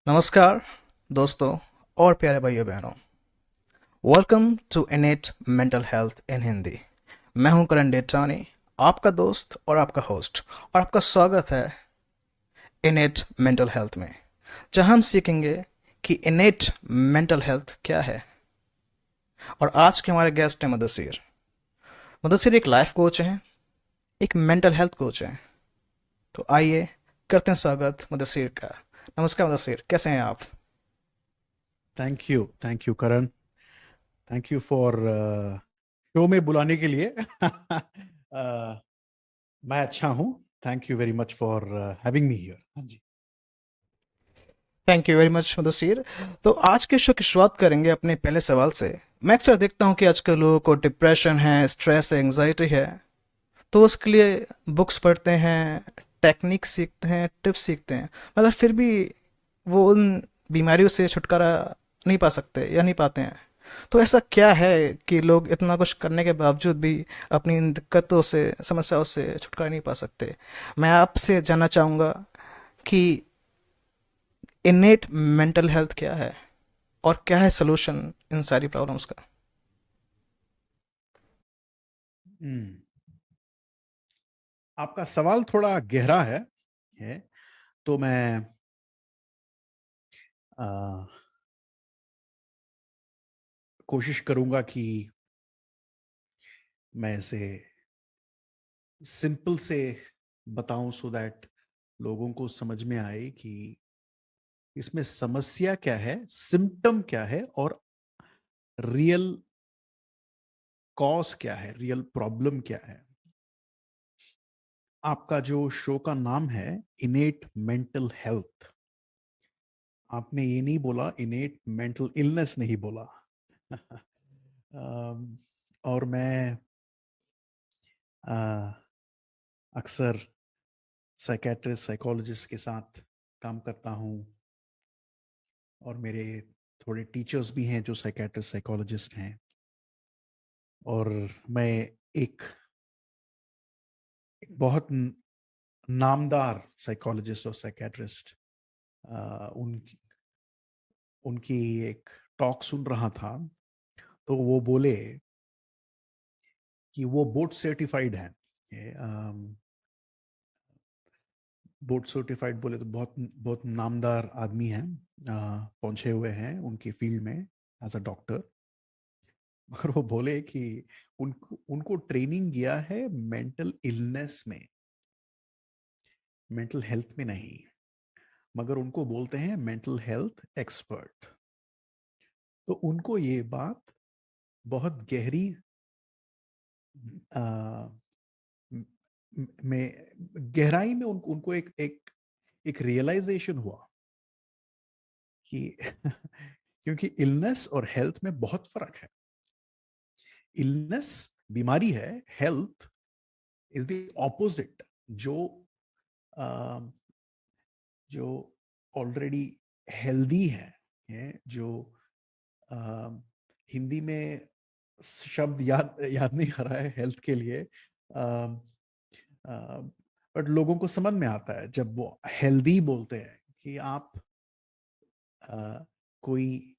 नमस्कार दोस्तों और प्यारे भाइयों बहनों। Welcome to innate mental health in Hindi. मैं हूं करण डेटानी, आपका दोस्त और आपका होस्ट, और आपका स्वागत है इनेट मेंटल हेल्थ में, जहां हम सीखेंगे कि इनेट मेंटल हेल्थ क्या है। और आज के हमारे गेस्ट हैं मुदस्सिर। मुदस्सिर एक लाइफ कोच हैं, एक मेंटल हेल्थ कोच हैं। तो आइए करते हैं स्वागत मुदस्सिर का। नमस्कार मुदस्सिर, कैसे हैं आप? Thank you Karan. Thank you for show में बुलाने के लिए। मैं अच्छा हूँ। Thank you very much for having me here. हाँ जी। Thank you very much Mudassir. तो आज के शो की शुरुआत करेंगे अपने पहले सवाल से। मैं अक्सर देखता हूँ कि आजकल लोगों को डिप्रेशन है, स्ट्रेस है, एंजाइटी है, तो उसके लिए बुक्स पढ़ते हैं, टेक्निक सीखते हैं, टिप्स सीखते हैं, मगर फिर भी वो उन बीमारियों से छुटकारा नहीं पा सकते या नहीं पाते हैं। तो ऐसा क्या है कि लोग इतना कुछ करने के बावजूद भी अपनी इन दिक्कतों से, समस्याओं से छुटकारा नहीं पा सकते? मैं आपसे जानना चाहूँगा कि इनेट मेंटल हेल्थ क्या है और क्या है सोल्यूशन इन सारी प्रॉब्लम्स का? हम्म, आपका सवाल थोड़ा गहरा है। तो मैं uh, कोशिश करूंगा कि मैं इसे सिंपल से बताऊं सो दैट लोगों को समझ में आए कि इसमें समस्या क्या है, सिम्टम क्या है और रियल कॉज क्या है, रियल प्रॉब्लम क्या है। आपका जो शो का नाम है इनेट मेंटल हेल्थ, आपने ये नहीं बोला इनेट मेंटल इलनेस नहीं बोला। और मैं अ, अक्सर साइकेट्रिस्ट साइकोलॉजिस्ट के साथ काम करता हूँ और मेरे थोड़े टीचर्स भी हैं जो साइकेट्रिस्ट साइकोलॉजिस्ट हैं। और मैं एक एक बहुत नामदार साइकोलॉजिस्ट और साइकेट्रिस्ट उनकी उनकी एक टॉक सुन रहा था। तो वो बोले कि वो बोर्ड सर्टिफाइड है। बोर्ड सर्टिफाइड बोले तो बहुत बहुत नामदार आदमी हैं, पहुंचे हुए हैं उनकी फील्ड में एज अ डॉक्टर। मगर वो बोले कि उनको उनको ट्रेनिंग गया है मेंटल इलनेस में, मेंटल हेल्थ में नहीं। मगर उनको बोलते हैं मेंटल हेल्थ एक्सपर्ट। तो उनको ये बात बहुत गहरी आ, में गहराई में उनको उनको एक रियलाइजेशन हुआ कि क्योंकि इलनेस और हेल्थ में बहुत फर्क है। इलनेस बीमारी है, हेल्थ इज द ऑपोजिट। जो अ, जो ऑलरेडी हेल्दी है जो अ, हिंदी में शब्द याद नहीं आ रहा है हेल्थ के लिए। बट लोगों को समझ में आता है जब वो हेल्दी बोलते हैं कि आप कोई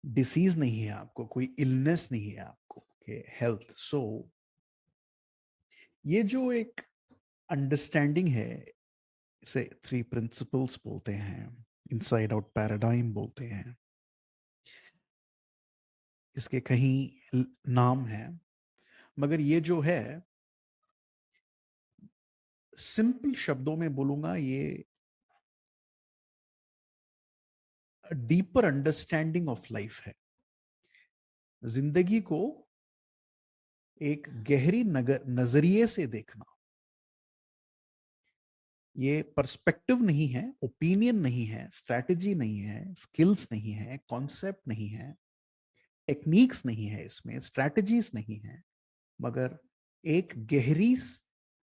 डिसीज नहीं है आपको, कोई इलनेस नहीं है आपको, हेल्थ। सो ये जो एक अंडरस्टैंडिंग है, इसे थ्री प्रिंसिपल्स बोलते हैं, इनसाइड आउट पैराडाइम बोलते हैं। इसके कहीं नाम है, मगर ये जो है सिंपल शब्दों में बोलूंगा, ये डीपर अंडरस्टैंडिंग ऑफ लाइफ है। जिंदगी को एक गहरी नजरिए से देखना। ये पर्सपेक्टिव नहीं है, ओपिनियन नहीं है, स्ट्रैटेजी नहीं है, स्किल्स नहीं है, कॉन्सेप्ट नहीं है, टेक्निक्स नहीं है, इसमें स्ट्रैटेजीज नहीं है, मगर एक गहरी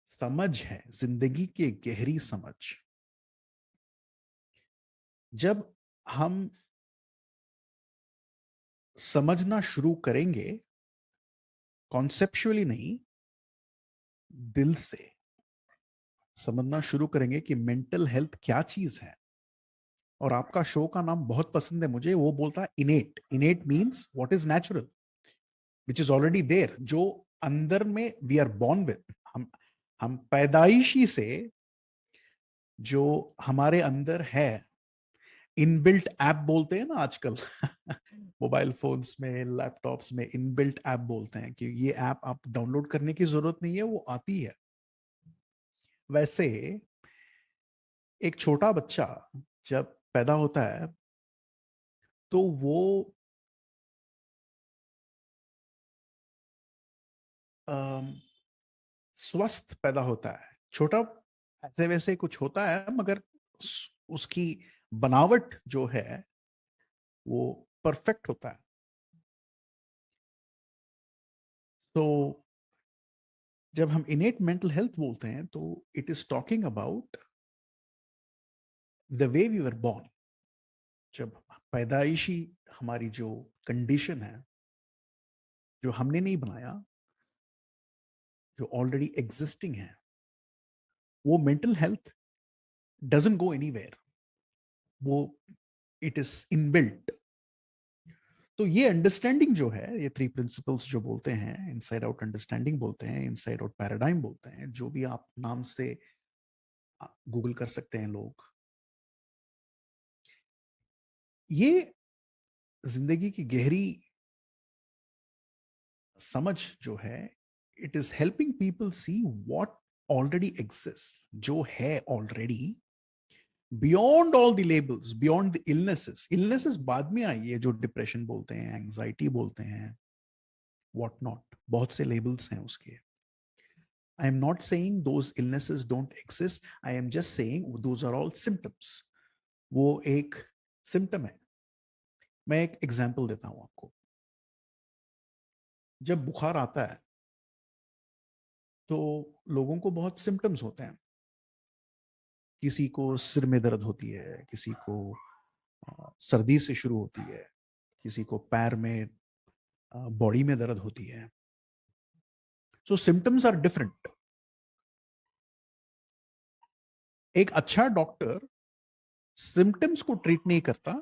समझ है, जिंदगी की एक गहरी समझ। जब हम समझना शुरू करेंगे, कॉन्सेप्चुअली नहीं, दिल से समझना शुरू करेंगे कि मेंटल हेल्थ क्या चीज है और आपका शो का नाम बहुत पसंद है मुझे, वो बोलता है innate. Innate means what is natural, which is already there, जो अंदर में वी आर बॉर्न विद। हम पैदाइशी से जो हमारे अंदर है, इनबिल्ट ऐप बोलते हैं ना आजकल मोबाइल फोन्स में, लैपटॉप्स में इनबिल्ट ऐप बोलते हैं कि ये ऐप आप डाउनलोड करने की जरूरत नहीं है, वो आती है। वैसे एक छोटा बच्चा जब पैदा होता है तो वो अम, स्वस्थ पैदा होता है। छोटा ऐसे वैसे कुछ होता है, मगर उसकी बनावट जो है वो परफेक्ट होता है। तो जब हम इनेट मेंटल हेल्थ बोलते हैं तो it is talking about the way we were born. जब पैदाइशी हमारी जो कंडीशन है, जो हमने नहीं बनाया, जो ऑलरेडी एग्जिस्टिंग है, वो mental health doesn't go anywhere, वो इट इज इनबिल्ट। तो ये अंडरस्टैंडिंग जो है, ये 3 प्रिंसिपल्स जो बोलते हैं, इनसाइड आउट अंडरस्टैंडिंग बोलते हैं, इनसाइड आउट पैराडाइम बोलते हैं, जो भी आप नाम से गूगल कर सकते हैं लोग, ये जिंदगी की गहरी समझ जो है, it is helping people see what already exist, जो है already, beyond all the labels, beyond the illnesses. Illnesses बाद में आई है, जो डिप्रेशन बोलते हैं, एंग्जाइटी बोलते हैं, व्हाट नॉट, बहुत से लेबल्स हैं उसके। I am not saying those illnesses don't exist. I am just saying those are all symptoms. वो एक सिम्टम है। मैं एक एग्जांपल देता हूं आपको। जब बुखार आता है तो लोगों को बहुत सिम्टम्स होते हैं। किसी को सिर में दर्द होती है, किसी को सर्दी से शुरू होती है, किसी को पैर में, बॉडी में दर्द होती है। सो सिम्टम्स आर डिफरेंट। एक अच्छा डॉक्टर सिम्टम्स को ट्रीट नहीं करता,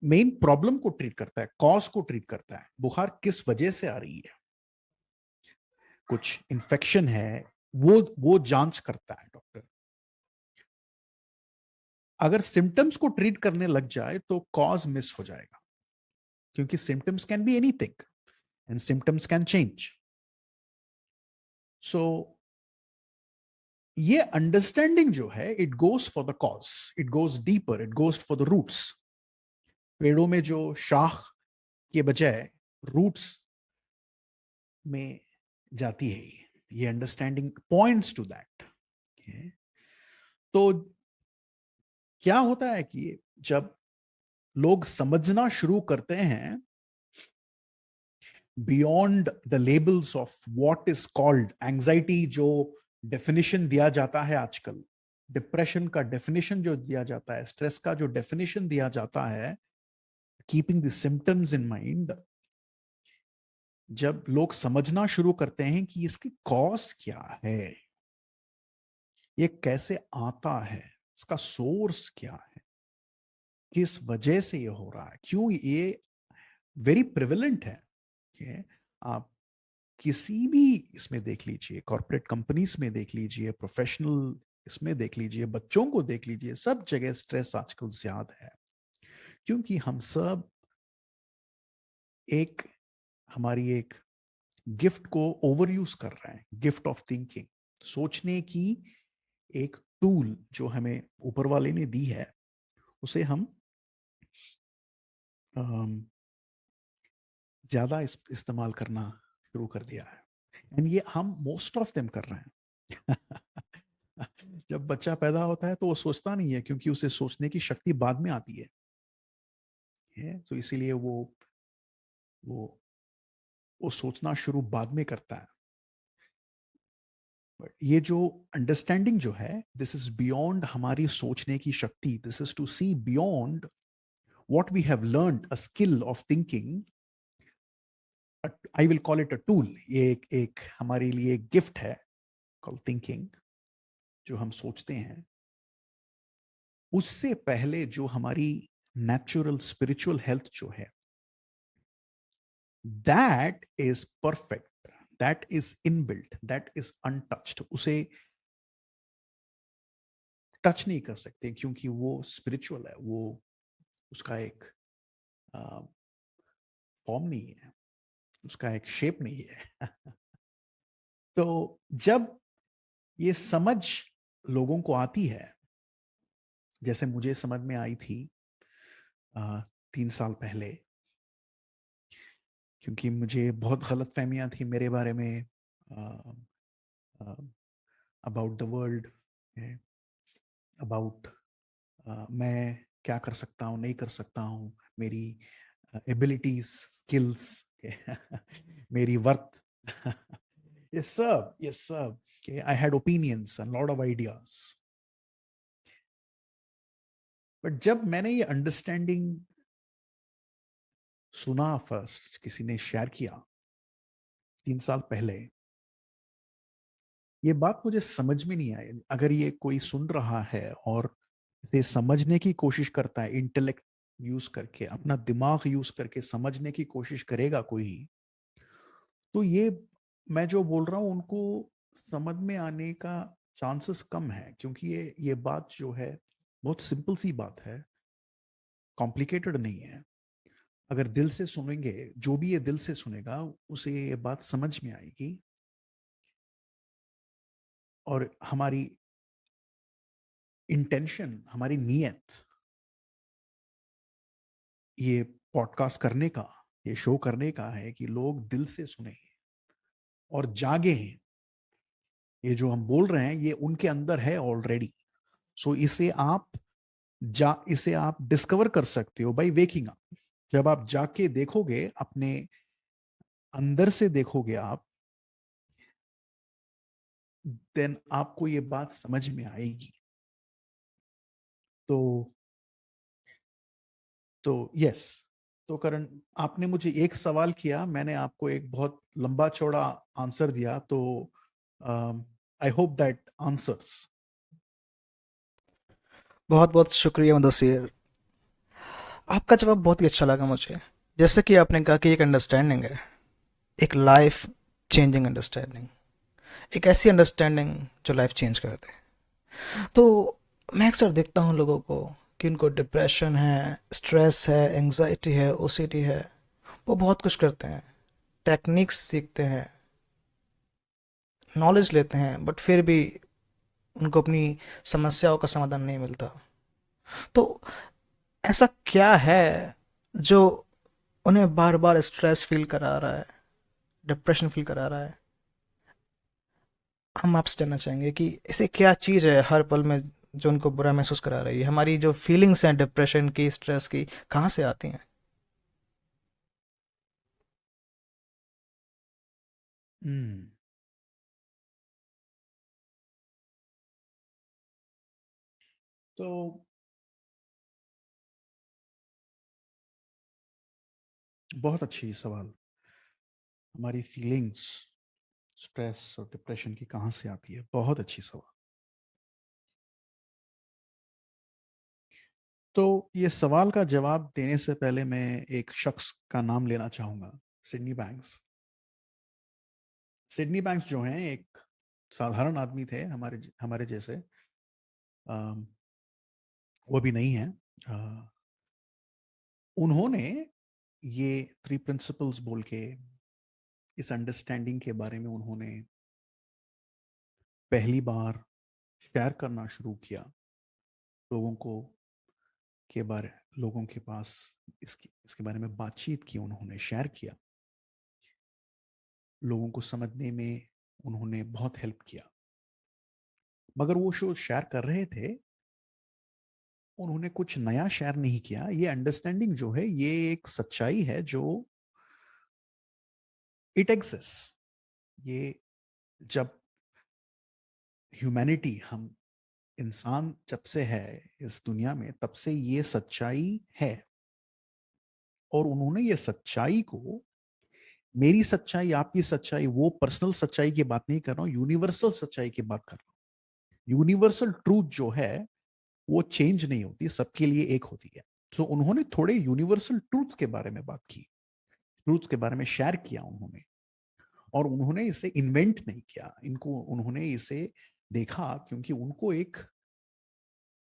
मेन प्रॉब्लम को ट्रीट करता है, कॉज को ट्रीट करता है। बुखार किस वजह से आ रही है, कुछ इन्फेक्शन है, वो जांच करता है डॉक्टर। अगर सिम्टम्स को ट्रीट करने लग जाए तो कॉज मिस हो जाएगा, क्योंकि symptoms can be anything and symptoms can change. So ये अंडरस्टैंडिंग जो है, it goes for the cause, it goes deeper, it goes for the roots. पेड़ों में जो शाख के बजाय रूट्स में जाती है, ये अंडरस्टैंडिंग पॉइंट्स टू दैट। तो क्या होता है कि जब लोग समझना शुरू करते हैं beyond the labels of what is called anxiety, जो डेफिनेशन दिया जाता है आजकल, डिप्रेशन का डेफिनेशन जो दिया जाता है, स्ट्रेस का जो डेफिनेशन दिया जाता है, keeping the symptoms in mind, जब लोग समझना शुरू करते हैं कि इसकी कॉज क्या है, ये कैसे आता है, इसका सोर्स क्या है, किस वजह से ये हो रहा है, क्यों, ये वेरी प्रिविलेंट है कि आप किसी भी इसमें देख लीजिए, कॉर्पोरेट कंपनीज में देख लीजिए, प्रोफेशनल इसमें देख लीजिए, बच्चों को देख लीजिए, सब जगह स्ट्रेस आजकल ज्यादा है। क्योंकि हम सब एक, हमारी एक गिफ्ट को ओवर यूज कर रहे हैं, गिफ्ट ऑफ थिंकिंग, सोचने की एक टूल जो हमें ऊपर वाले ने दी है, उसे हम ज्यादा इस्तेमाल करना शुरू कर दिया है। एंड ये हम मोस्ट ऑफ देम कर रहे हैं। जब बच्चा पैदा होता है तो वो सोचता नहीं है, क्योंकि उसे सोचने की शक्ति बाद में आती है। तो इसीलिए वो वो सोचना शुरू बाद में करता है। बट ये जो अंडरस्टैंडिंग जो है, दिस इज बियॉन्ड हमारी सोचने की शक्ति, this is to see beyond what we have learned, a skill of thinking. I will call it a tool. ये एक हमारे लिए गिफ्ट है, कॉल थिंकिंग, जो हम सोचते हैं। उससे पहले जो हमारी नेचुरल स्पिरिचुअल हेल्थ जो है, that is perfect, that is inbuilt, that is untouched. उसे टच नहीं कर सकते क्योंकि वो स्पिरिचुअल है, वो उसका एक फॉर्म नहीं है, उसका एक शेप नहीं है। तो जब ये समझ लोगों को आती है, जैसे मुझे समझ में आई थी 3 साल पहले, क्योंकि मुझे बहुत गलत फहमियाँ थी मेरे बारे में, अबाउट द वर्ल्ड, अबाउट मैं क्या कर सकता हूँ, नहीं कर सकता हूँ, मेरी एबिलिटीज, स्किल्स, मेरी वर्थ, ये सब I had opinions and lot of ideas. But जब मैंने ये अंडरस्टैंडिंग सुना, फर्स्ट किसी ने शेयर किया 3 साल पहले, ये बात मुझे समझ में नहीं आई। अगर ये कोई सुन रहा है और इसे समझने की कोशिश करता है, इंटेलेक्ट यूज करके, अपना दिमाग यूज करके समझने की कोशिश करेगा कोई, तो ये मैं जो बोल रहा हूं उनको समझ में आने का चांसेस कम है, क्योंकि ये बात जो है बहुत सिंपल सी बात है, कॉम्प्लिकेटेड नहीं है। अगर दिल से सुनेंगे, जो भी ये दिल से सुनेगा उसे ये बात समझ में आएगी। और हमारी इंटेंशन, हमारी नीयत ये पॉडकास्ट करने का, ये शो करने का है कि लोग दिल से सुने और जागे हैं। ये जो हम बोल रहे हैं ये उनके अंदर है ऑलरेडी। सो इसे आप डिस्कवर कर सकते हो बाय वेकिंग अप। जब आप जाके देखोगे, अपने अंदर से देखोगे आप, देन आपको ये बात समझ में आएगी। तो यस, तो करण, आपने मुझे एक सवाल किया, मैंने आपको एक बहुत लंबा चौड़ा आंसर दिया, तो आई होप दैट आंसर्स। बहुत बहुत शुक्रिया मुदस्सिर, आपका जवाब बहुत ही अच्छा लगा मुझे। जैसे कि आपने कहा कि एक अंडरस्टैंडिंग है, एक लाइफ चेंजिंग अंडरस्टैंडिंग, एक ऐसी अंडरस्टैंडिंग जो लाइफ चेंज कर दे। तो मैं अक्सर देखता हूँ लोगों को कि उनको डिप्रेशन है, स्ट्रेस है, एंजाइटी है, ओसीडी है, वो बहुत कुछ करते हैं, टेक्निक्स सीखते हैं, नॉलेज लेते हैं, बट फिर भी उनको अपनी समस्याओं का समाधान नहीं मिलता। तो ऐसा क्या है जो उन्हें बार बार स्ट्रेस फील करा रहा है, डिप्रेशन फील करा रहा है? हम आपसे जानना चाहेंगे कि ऐसे क्या चीज़ है हर पल में जो उनको बुरा महसूस करा रही है। हमारी जो फीलिंग्स हैं डिप्रेशन की, स्ट्रेस की, कहाँ से आती हैं? हम्म, तो बहुत अच्छी सवाल। हमारी फीलिंग्स स्ट्रेस और डिप्रेशन की कहाँ से आती है, बहुत अच्छी सवाल। तो ये सवाल का जवाब देने से पहले मैं एक शख्स का नाम लेना चाहूंगा, सिडनी बैंक्स। सिडनी बैंक्स जो हैं एक साधारण आदमी थे, हमारे हमारे जैसे। अम, वो भी नहीं है। अ, उन्होंने ये 3 प्रिंसिपल्स बोल के, इस अंडरस्टैंडिंग के बारे में उन्होंने पहली बार शेयर करना शुरू किया लोगों को, के बारे लोगों के पास इसके बारे में बातचीत की, उन्होंने शेयर किया, लोगों को समझने में उन्होंने बहुत हेल्प किया। मगर वो शो शेयर कर रहे थे, उन्होंने कुछ नया शेयर नहीं किया। ये अंडरस्टैंडिंग जो है, ये एक सच्चाई है जो इट एग्जिस्ट। ये जब ह्यूमैनिटी, हम इंसान जब से है इस दुनिया में, तब से ये सच्चाई है। और उन्होंने ये सच्चाई को, मेरी सच्चाई, आपकी सच्चाई, वो पर्सनल सच्चाई की बात नहीं कर रहा हूं, यूनिवर्सल सच्चाई की बात कर रहा हूं। यूनिवर्सल ट्रूथ जो है वो चेंज नहीं होती, सबके लिए एक होती है। सो उन्होंने थोड़े यूनिवर्सल ट्रूथ्स के बारे में बात की, ट्रूथ्स के बारे में शेयर किया उन्होंने, और उन्होंने इसे इन्वेंट नहीं किया, इनको उन्होंने इसे देखा क्योंकि उनको एक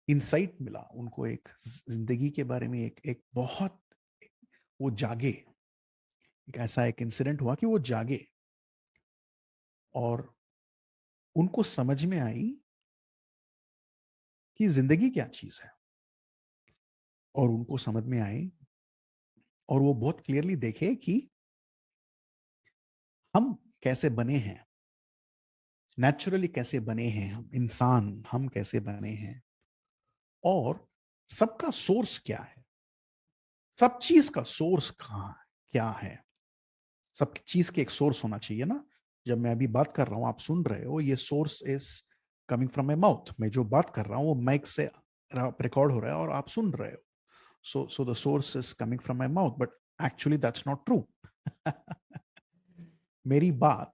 इंसाइट मिला, उनको एक जिंदगी के बारे में एक एक बहुत, वो जागे, एक ऐसा एक इंसिडेंट हुआ कि वो जागे और उनको समझ में आई कि जिंदगी क्या चीज है, और उनको समझ में आई और वो बहुत क्लियरली देखे कि हम कैसे बने हैं, नेचुरली कैसे बने हैं हम इंसान, हम कैसे बने हैं, और सबका सोर्स क्या है, सब चीज का सोर्स कहाँ है, क्या है। सब चीज के एक सोर्स होना चाहिए ना। जब मैं अभी बात कर रहा हूं, आप सुन रहे हो, ये source is coming from my mouth. मैं जो बात कर रहा हूं वो माइक से रिकॉर्ड हो रहा है और आप सुन रहे हो। So the source is coming from my mouth, but actually that's not true. मेरी बात,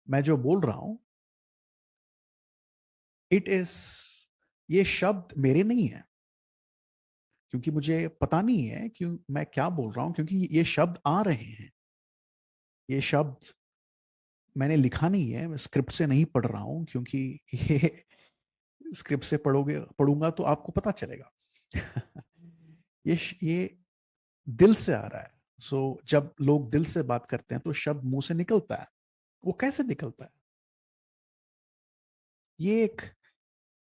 मैं जो बोल रहा हूं, इट इज, ये शब्द मेरे नहीं है, क्योंकि मुझे पता नहीं है क्यों मैं क्या बोल रहा हूं, क्योंकि ये शब्द आ रहे हैं। ये शब्द मैंने लिखा नहीं है, मैं स्क्रिप्ट से नहीं पढ़ रहा हूं, क्योंकि ये स्क्रिप्ट से पढ़ूंगा तो आपको पता चलेगा। ये दिल से आ रहा है। जब लोग दिल से बात करते हैं तो शब्द मुंह से निकलता है। वो कैसे निकलता है? ये एक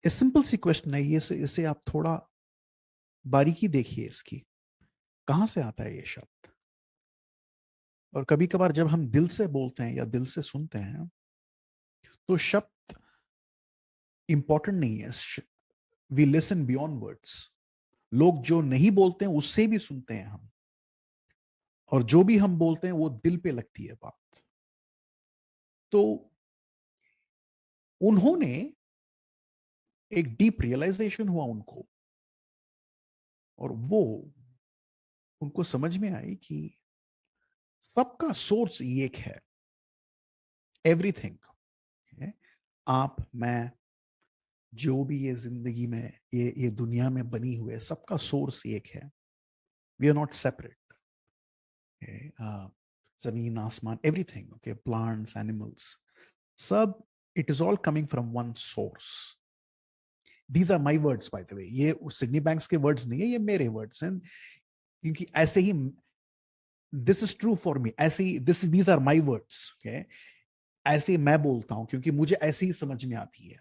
सिंपल सी क्वेश्चन है, ये इसे आप थोड़ा बारीकी देखिए इसकी, कहां से आता है ये शब्द। और कभी कभार जब हम दिल से बोलते हैं या दिल से सुनते हैं तो शब्द इंपॉर्टेंट नहीं है। We listen beyond words. लोग जो नहीं बोलते हैं उससे भी सुनते हैं हम, और जो भी हम बोलते हैं वो दिल पे लगती है बात। तो उन्होंने एक डीप रियलाइजेशन हुआ उनको, और वो उनको समझ में आई कि सबका सोर्स एक है। एवरीथिंग, आप, मैं, जो भी ये जिंदगी में, ये दुनिया में बनी हुई है, सबका सोर्स एक है। We are not separate. जमीन, आसमान, एवरीथिंग, ओके, प्लांट्स, एनिमल्स, सब, it is all coming from one source. These are my words by the way, ये सिडनी बैंक्स के वर्ड्स नहीं है, ये मेरे वर्ड्स हैं, क्योंकि ऐसे ही, this is true for me, ऐसे ही, these are my words, okay. ऐसे ही मैं बोलता हूं क्योंकि मुझे ऐसे ही समझ में आती है।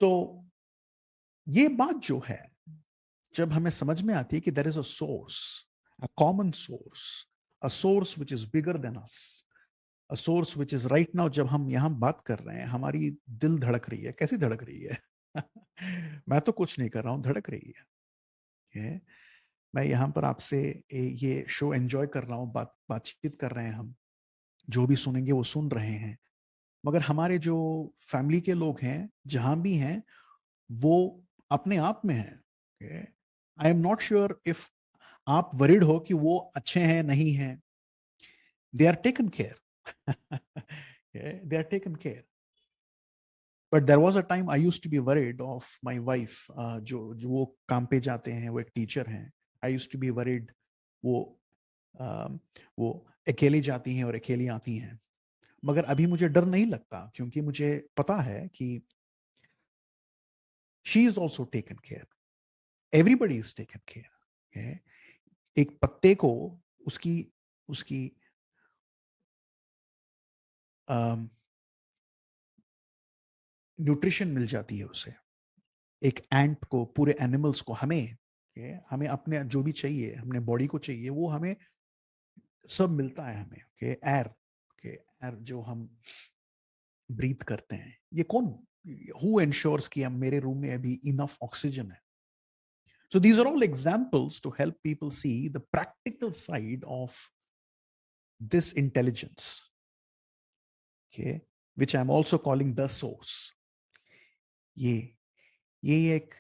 तो ये बात जो है, जब हमें समझ में आती है कि there is a source, a common source, a source which is bigger than us, a source which is right now, जब हम यहां बात कर रहे हैं, हमारी दिल धड़क रही है। कैसी धड़क रही है? मैं तो कुछ नहीं कर रहा हूं, धड़क रही है। मैं यहाँ पर आपसे ये शो एंजॉय कर रहा हूँ, बातचीत कर रहे हैं हम, जो भी सुनेंगे वो सुन रहे हैं। मगर हमारे जो फैमिली के लोग हैं, जहां भी हैं, वो अपने आप में हैं। I am not sure if आप वरिड हो कि वो अच्छे हैं नहीं हैं। They are taken care, they are taken care. But there was a time I used to be worried of my wife, जो वो काम पे जाते हैं, वो एक टीचर हैं। आई यूज टू बी वरिड, वो वो अकेली जाती हैं और अकेली आती हैं। मगर अभी मुझे डर नहीं लगता, क्योंकि मुझे पता है कि she is also taken care, everybody is taken care. एक पत्ते को उसकी उसकी न्यूट्रिशन मिल जाती है उसे। एक एंट को, पूरे एनिमल्स को, हमें, हमें अपने जो भी चाहिए, हमने बॉडी को चाहिए, वो हमें सब मिलता है हमें। एयर, एयर जो हम ब्रीथ करते हैं, ये कौन, हु एंश्योर्स कि हम, मेरे रूम में अभी इनफ ऑक्सीजन है? So these are all examples to help people see the practical side of this intelligence, okay, which I'm also calling the source. ये ये एक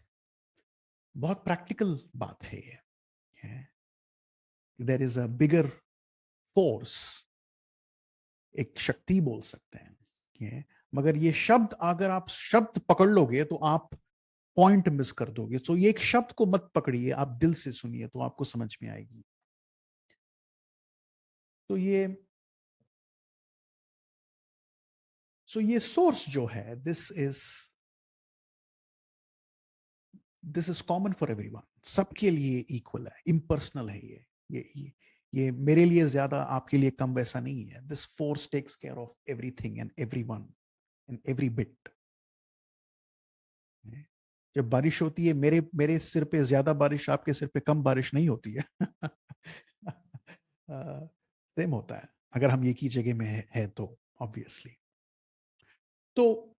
बहुत प्रैक्टिकल बात है ये। There is a bigger force, एक शक्ति बोल सकते हैं। मगर ये शब्द, अगर आप शब्द पकड़ लोगे तो आप पॉइंट मिस कर दोगे। तो ये एक शब्द को मत पकड़िए, आप दिल से सुनिए तो आपको समझ में आएगी। तो ये सोर्स जो है, this is common for everyone, सबके लिए इक्वल है, इम्पर्सनल है ये मेरे लिए ज्यादा, आपके लिए कम, वैसा नहीं है। This force takes care of everything and everyone and every bit. जब बारिश होती है, मेरे मेरे सिर पे ज्यादा बारिश, आपके सिर पे कम बारिश नहीं होती है। सेम होता है अगर हम एक ही जगह में है तो ऑब्वियसली। तो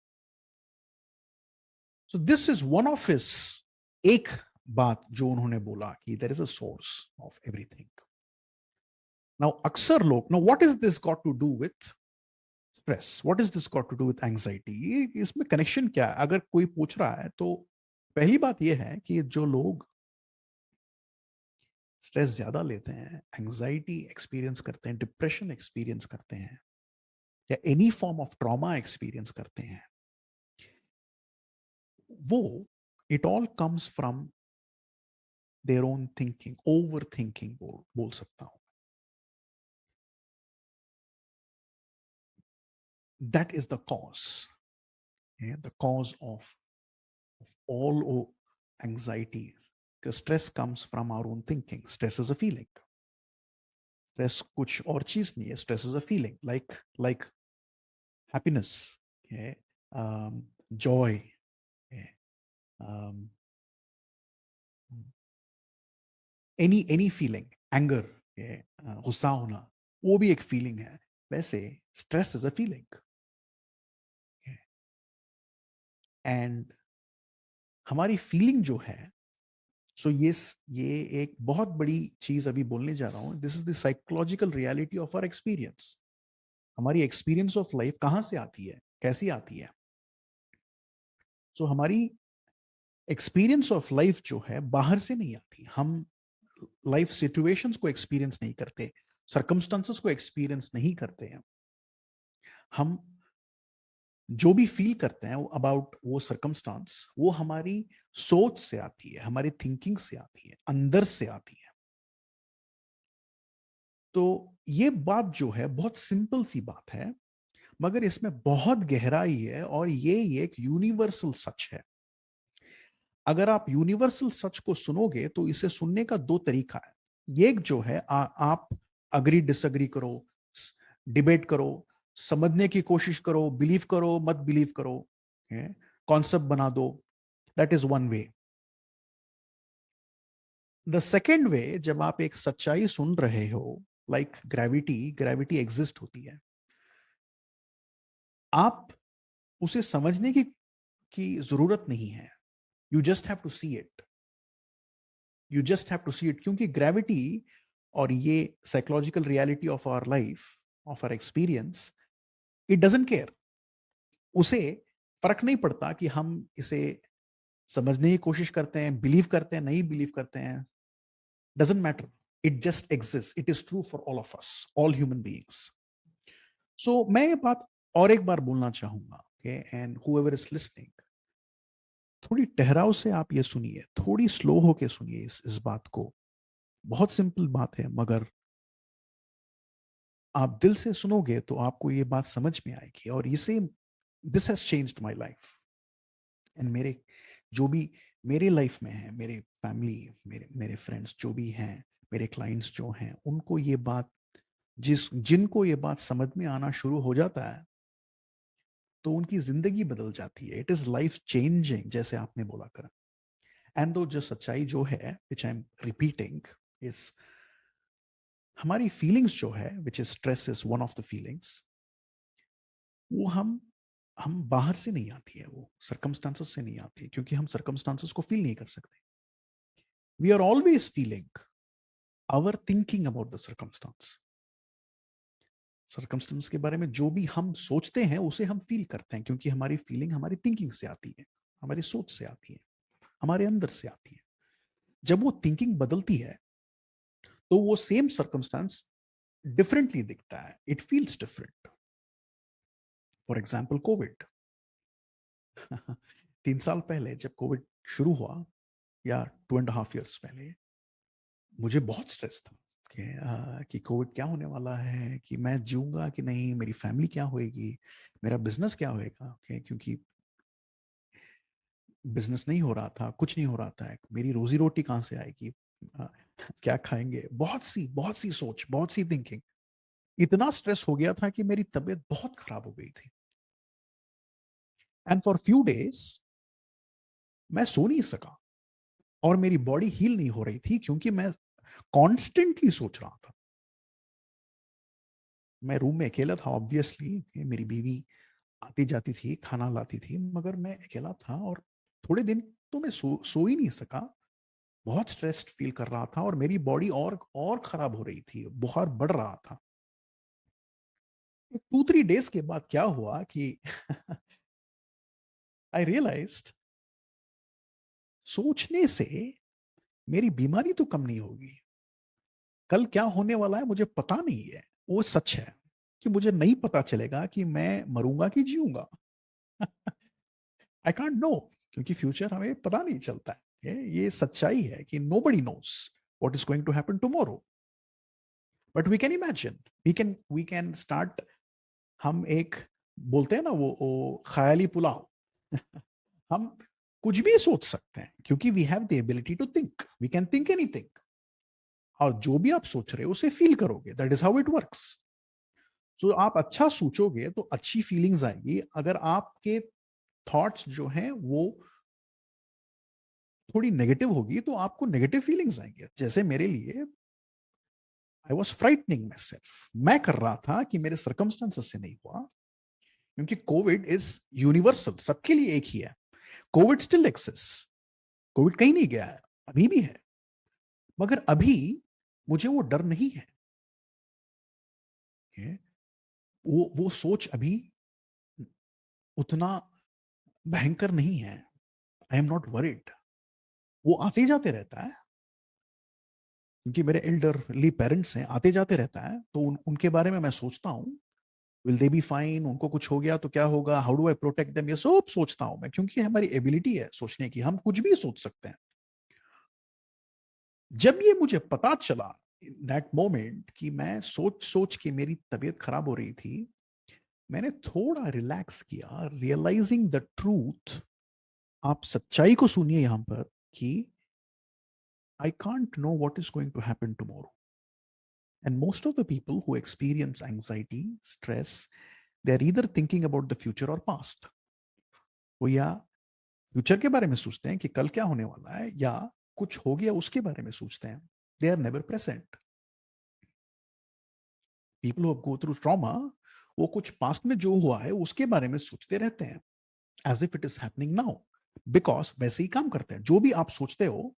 this is one of his, एक बात जो उन्होंने बोला कि there is a source of everything. Now अक्सर लोग, now what is this got to do with stress, what is this got to do with anxiety, इसमें कनेक्शन क्या है? अगर कोई पूछ रहा है तो पहली बात यह है कि जो लोग स्ट्रेस ज्यादा लेते हैं, एंजाइटी एक्सपीरियंस करते हैं, डिप्रेशन एक्सपीरियंस करते हैं, या any form of trauma experience करते हैं, वो it all comes from their own thinking, over thinking बोल सकता हूं। That is the cause, the cause of all anxiety. Because stress comes from our own thinking. Stress is a feeling. Stress कुछ और चीज नहीं है. Stress is a feeling, like happiness, okay? Joy, okay? um, any feeling, anger, okay? गुस्सा होना, वो भी एक फीलिंग है। वैसे stress is a feeling, and हमारी फीलिंग जो है, सो ये एक बहुत बड़ी चीज अभी बोलने जा रहा हूं। This is the psychological reality of our experience. हमारी एक्सपीरियंस ऑफ लाइफ कहां से आती है, कैसी आती है? हमारी एक्सपीरियंस ऑफ लाइफ जो है बाहर से नहीं आती। हम लाइफ सिचुएशंस को एक्सपीरियंस नहीं करते, सरकमस्टांसेस को एक्सपीरियंस नहीं करते हैं। हम जो भी फील करते हैं अबाउट वो सरकमस्टांस, वो हमारी सोच से आती है, हमारी थिंकिंग से आती है, अंदर से आती है। तो ये बात जो है बहुत सिंपल सी बात है, मगर इसमें बहुत गहराई है, और ये एक यूनिवर्सल सच है। अगर आप यूनिवर्सल सच को सुनोगे तो इसे सुनने का दो तरीका है। एक जो है, आप अग्री डिसअग्री करो, डिबेट करो, समझने की कोशिश करो, बिलीव करो मत बिलीव करो, कॉन्सेप्ट बना दो, that is one way. The second way, जब आप एक सच्चाई सुन रहे हो, लाइक ग्रेविटी, ग्रेविटी एग्जिस्ट होती है, आप उसे समझने की जरूरत नहीं है। You just have to see it, you just have to see it, क्योंकि ग्रेविटी और ये psychological reality of our life, of our experience, it doesn't care. उसे फर्क नहीं पड़ता कि हम इसे समझने की कोशिश करते हैं, बिलीव करते हैं, नहीं बिलीव करते हैं, doesn't matter. It just exist, it is true for all of us, all human beings. So मैं ये बात और एक बार बोलना चाहूंगा, एंड हुएवर इज लिसनिंग, थोड़ी ठहराव से आप ये सुनिए, थोड़ी स्लो होके सुनिए इस बात को। बहुत सिंपल बात है, मगर आप दिल से सुनोगे तो आपको ये बात समझ में आएगी। और इसे, this has changed my life, and मेरे जो भी मेरे लाइफ में है, मेरे फैमिली, मेरे मेरे फ्रेंड्स जो भी हैं, मेरे क्लाइंट्स जो हैं, उनको ये बात, जिनको ये बात समझ में आना शुरू हो जाता है, तो उनकी जिंदगी बदल जाती है। इट इज लाइफ चेंजिंग, जैसे आपने बोला कर। एंड दो जो सच्चाई जो है, विच आई एम रिपीटिंग, इज हमारी फीलिंग्स जो है, which is stress is one of the feelings, वो हम बाहर से नहीं आती है, वो सरकमस्टांसेस से नहीं आती है, क्योंकि हम सरकमस्टांसेस को फील नहीं कर सकते। We are always feeling our thinking about the circumstances. Circumstance के बारे में जो भी हम सोचते हैं उसे हम फील करते हैं, क्योंकि हमारी फीलिंग हमारी थिंकिंग से आती है, हमारी सोच से आती है, हमारे अंदर से आती है। जब वो थिंकिंग बदलती है तो वो सेम सरकमस्टांस डिफरेंटली दिखता है, it feels different. For example Covid. 3 साल पहले जब कोविड शुरू हुआ, या 2.5 years पहले, मुझे बहुत स्ट्रेस था कि कोविड क्या होने वाला है, कि मैं जीऊंगा कि नहीं, मेरी फैमिली क्या होएगी, मेरा बिजनेस क्या होएगा। क्योंकि बिजनेस नहीं हो रहा था, कुछ नहीं हो रहा था, मेरी रोजी रोटी कहाँ से आएगी, अ, क्या खाएंगे, बहुत सी सोच, बहुत सी थिंकिंग। इतना स्ट्रेस हो गया था कि मेरी तबीयत बहुत खराब हो गई थी। एंड फॉर फ्यू डेज मैं सो नहीं सका, और मेरी बॉडी हील नहीं हो रही थी, क्योंकि मैं कॉन्स्टेंटली सोच रहा था। मैं रूम में अकेला था, ऑब्वियसली मेरी बीवी आती जाती थी, खाना लाती थी, मगर मैं अकेला था। और थोड़े दिन तो मैं सो ही नहीं सका, बहुत स्ट्रेस्ड फील कर रहा था, और मेरी बॉडी और खराब हो रही थी, बुखार बढ़ रहा था। 2-3 डेज के बाद क्या हुआ कि आई रियलाइज्ड, सोचने से मेरी बीमारी तो कम नहीं होगी, कल क्या होने वाला है मुझे पता नहीं है। वो सच है कि मुझे नहीं पता चलेगा कि मैं मरूंगा कि जीऊंगा। आई कांट नो, क्योंकि फ्यूचर हमें पता नहीं चलता है। ये सच्चाई है कि nobody knows what is going to happen tomorrow, but we can imagine, we can start. हम एक बोलते हैं ना, वो ख्याली पुलाव। हम कुछ भी सोच सकते हैं, क्योंकि we have the ability to think, we can think anything. और जो भी आप सोच रहे हो उसे फील करोगे, that is how it works. So आप अच्छा सोचोगे तो अच्छी फीलिंग्स आएगी। अगर आपके थॉट्स जो हैं वो थोड़ी नेगेटिव होगी, तो आपको नेगेटिव फीलिंग्स आएंगे। जैसे मेरे लिए, I was frightening my self, मैं कर रहा था कि मेरे सर्कमस्टांसेस से नहीं हुआ, क्योंकि कोविड इज यूनिवर्सल, सबके लिए एक ही है। कोविड स्टिल एक्सिस्ट, कोविड कहीं नहीं गया है, अभी भी है, मगर अभी मुझे वो डर नहीं है। वो सोच अभी उतना भयंकर नहीं है। आई एम नॉट वरिड। वो आते जाते रहता है, क्योंकि मेरे एल्डरली पेरेंट्स हैं, आते जाते रहता है, तो उनके बारे में मैं सोचता हूँ, विल दे बी फाइन, उनको कुछ हो गया तो क्या होगा, how do I protect them, ये सब सोचता हूँ मैं, क्योंकि हमारी एबिलिटी है सोचने की, हम कुछ भी सोच सकते हैं। जब ये मुझे पता चला दैट मोमेंट कि मैं सोच सोच के मेरी तबीयत खराब हो रही थी, मैंने थोड़ा रिलैक्स किया, रियलाइजिंग द ट्रूथ। आप सच्चाई को सुनिए यहां पर, कि I can't know what is going to happen tomorrow. And most of the people who experience anxiety, stress, they are either thinking about the future और पास्ट। वो या फ्यूचर के बारे में सोचते हैं कि कल क्या होने वाला है, या कुछ हो गया उसके बारे में सोचते हैं। They are never present. People who go through trauma, वो कुछ पास्ट में जो हुआ है उसके बारे में सोचते रहते हैं, as if it is happening now. Because वैसे ही काम करते हैं, जो भी आप सोचते हो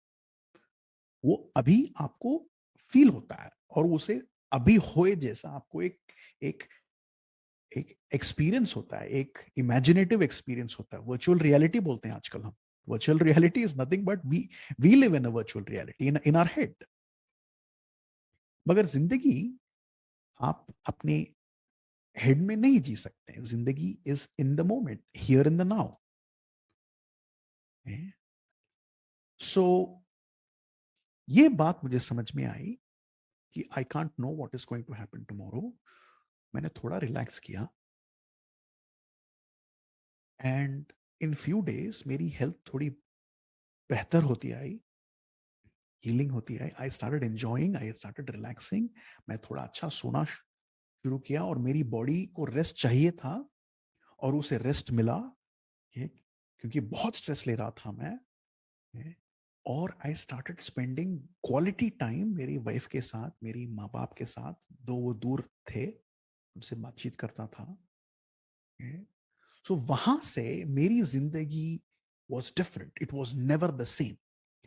वो अभी आपको फील होता है, और उसे अभी होए जैसा आपको एक एक एक एक्सपीरियंस होता है, एक इमेजिनेटिव एक्सपीरियंस होता है। वर्चुअल रियलिटी बोलते हैं आजकल हम। Virtual reality is nothing but we live in a virtual reality in our head. मगर जिंदगी आप अपने हेड में नहीं जी सकते। जिंदगी is in the moment, here in the now. So ये बात मुझे समझ में आई कि I can't know what is going to happen tomorrow. मैंने थोड़ा रिलैक्स किया, एंड इन फ्यू डेज मेरी हेल्थ थोड़ी बेहतर होती आई, हीलिंग होती आई। I started enjoying, I started relaxing. मैं थोड़ा अच्छा सोना शुरू किया, और मेरी बॉडी को रेस्ट चाहिए था, और उसे रेस्ट मिला। क्योंकि बहुत स्ट्रेस ले रहा था मैं। और I started spending quality time मेरी वाइफ के साथ, मेरी माँ बाप के साथ, दो वो दूर थे, उनसे बातचीत करता था। सो वहां से मेरी जिंदगी was different. It was never the same.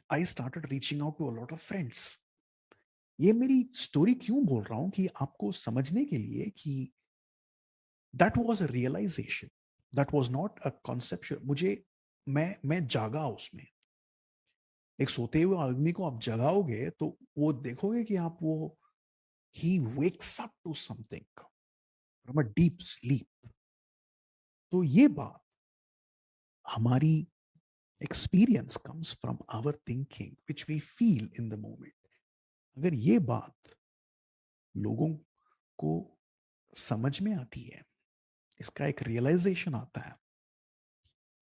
I started reaching out to a lot of friends. ये मेरी स्टोरी क्यों बोल रहा हूं, कि आपको समझने के लिए कि that was a realization, that was not a conceptual. मैं जागा उसमें। एक सोते हुए आदमी को आप जगाओगे तो वो देखोगे कि आप वो ही wakes up to something from a deep sleep. तो ये बात हमारी experience comes from our thinking which we feel in the moment. अगर ये बात लोगों को समझ में आती है, इसका एक रियलाइजेशन आता है,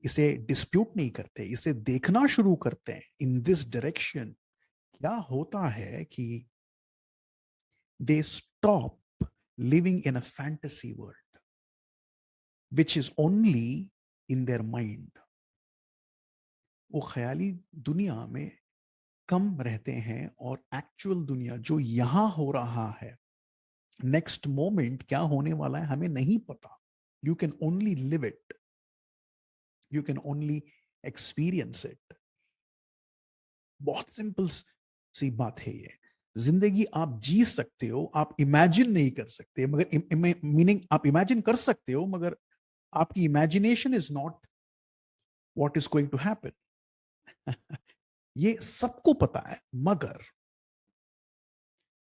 इसे डिस्प्यूट नहीं करते, इसे देखना शुरू करते हैं इन दिस डायरेक्शन, क्या होता है कि they stop living in a fantasy world which is only in their mind. वो ख्याली दुनिया में कम रहते हैं और एक्चुअल दुनिया जो यहां हो रहा है, नेक्स्ट मोमेंट क्या होने वाला है हमें नहीं पता। You can only live it, you can only experience it. बहुत सिंपल सी बात है ये। जिंदगी आप जी सकते हो, आप इमेजिन नहीं कर सकते, मगर मीनिंग आप इमेजिन कर सकते हो, मगर आपकी imagination is not what is going to happen. ये सबको पता है, मगर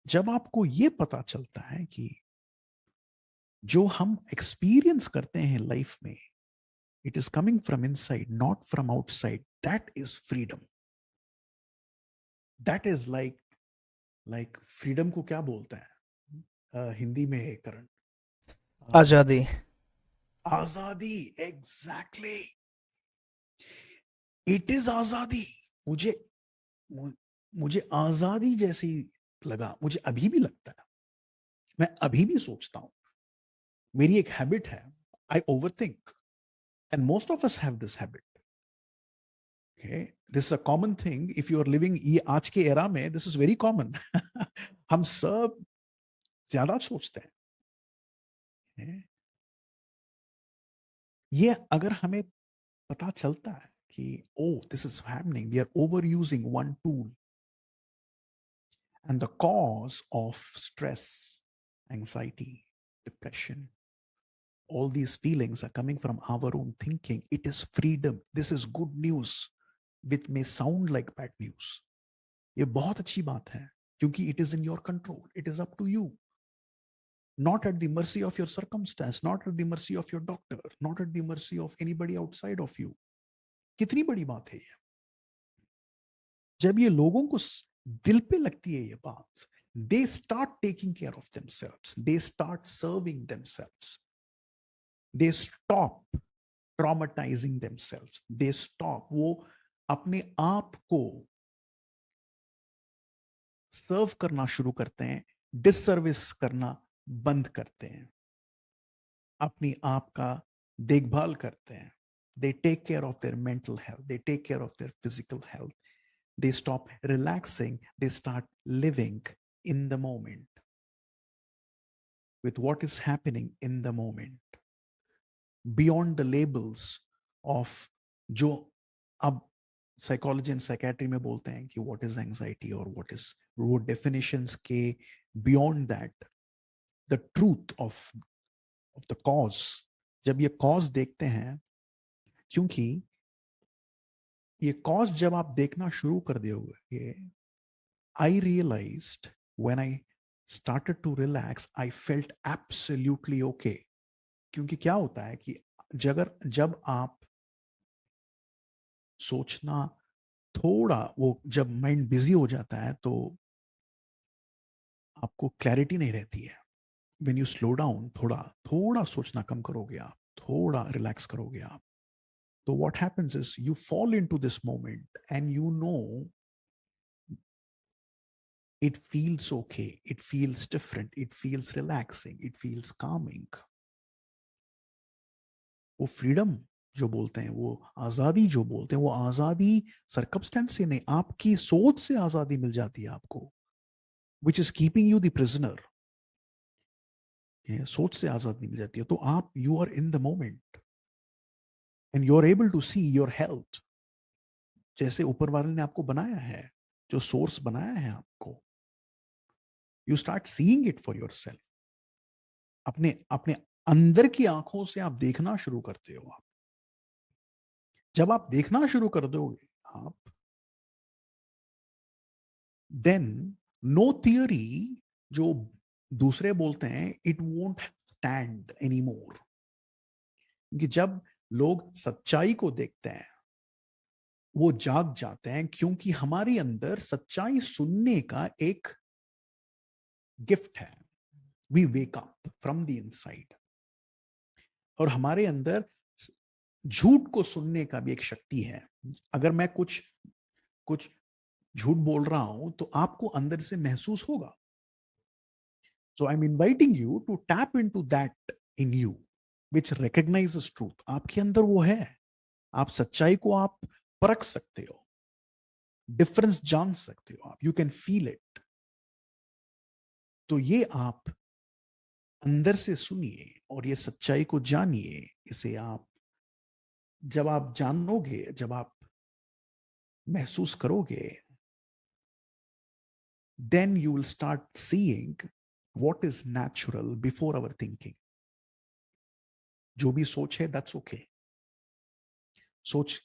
जब आपको ये पता चलता है कि जो हम एक्सपीरियंस करते हैं लाइफ में, it is coming from inside not from outside, that is freedom. That is like freedom को क्या बोलते हैं हिंदी में करण? आज़ादी। आजादी, एग्जैक्टली। इट इज आजादी। मुझे मु- मुझे आजादी जैसी लगा, मुझे अभी भी लगता है, मैं अभी भी सोचता हूं। मेरी एक हैबिट है, I over think, and most of us have this habit. Okay, this is a common thing if you are living, ये आज के एरा में दिस इज वेरी कॉमन। हम सब ज्यादा सोचते हैं। ये अगर हमें पता चलता है कि oh this is happening, we are over using one tool, and the cause of stress, anxiety, depression, all these feelings are coming from our own thinking. It is freedom. This is good news, which may sound like bad news. ये बहुत अच्छी बात है, क्योंकि it is in your control. It is up to you. Not at the mercy of your circumstance, not at the mercy of your doctor, not at the mercy of anybody outside of you. कितनी बड़ी बात है ये। जब ये लोगों को दिल पे लगती है ये बात, they start taking care of themselves, they start serving themselves, they stop traumatizing themselves, they stop, वो अपने आप को सर्व करना शुरू करते हैं, डिससर्विस करना बंद करते हैं, अपनी आप का देखभाल करते हैं। They take care of their mental health, they take care of their physical health, they stop relaxing, they start living in the moment with what is happening in the moment, beyond the labels of जो अब psychology and psychiatry में बोलते हैं कि what is anxiety और what is, वो definitions के beyond that, the truth of the cause. जब ये कॉज देखते हैं, क्योंकि ये कॉज जब आप देखना शुरू कर दोगे, I realized when I started to relax, I felt absolutely okay. क्योंकि क्या होता है कि जब आप सोचना थोड़ा, वो जब माइंड बिजी हो जाता है तो आपको क्लैरिटी नहीं रहती है। व्हेन यू स्लो डाउन, थोड़ा थोड़ा सोचना कम करोगे आप, थोड़ा रिलैक्स करोगे आप, तो what happens is you fall into this moment and you no it feels okay, it feels different, it feels relaxing, it feels calming. वो फ्रीडम जो बोलते हैं, वो आजादी जो बोलते हैं, वो आजादी सरकमस्टेंस से नहीं, आपकी सोच से आजादी मिल जाती है आपको, which is keeping you the prisoner. सोच से आजादी मिल जाती है, तो आप you are in the moment and you are able to see your health, जैसे ऊपर वाले ने आपको बनाया है, जो सोर्स बनाया है आपको, you start seeing it for your self. अपने अपने अंदर की आंखों से आप देखना शुरू करते हो। आप जब आप देखना शुरू कर दोगे आप, देन नो थियरी जो दूसरे बोलते हैं, it won't stand any more. क्योंकि जब लोग सच्चाई को देखते हैं वो जाग जाते हैं, क्योंकि हमारे अंदर सच्चाई सुनने का एक गिफ्ट है। We wake up from the inside. और हमारे अंदर झूठ को सुनने का भी एक शक्ति है। अगर मैं कुछ कुछ झूठ बोल रहा हूं तो आपको अंदर से महसूस होगा। So I am inviting you to tap into that in you which recognises truth. आपके अंदर वो है। आप सच्चाई को आप परख सकते हो, डिफरेंस जान सकते हो, आप यू कैन फील इट। तो ये आप अंदर से सुनिए और ये सच्चाई को जानिए। इसे आप जब आप जानोगे, जब आप महसूस करोगे, then you will start seeing what is natural before our thinking. जो भी सोच है, that's okay. सोच,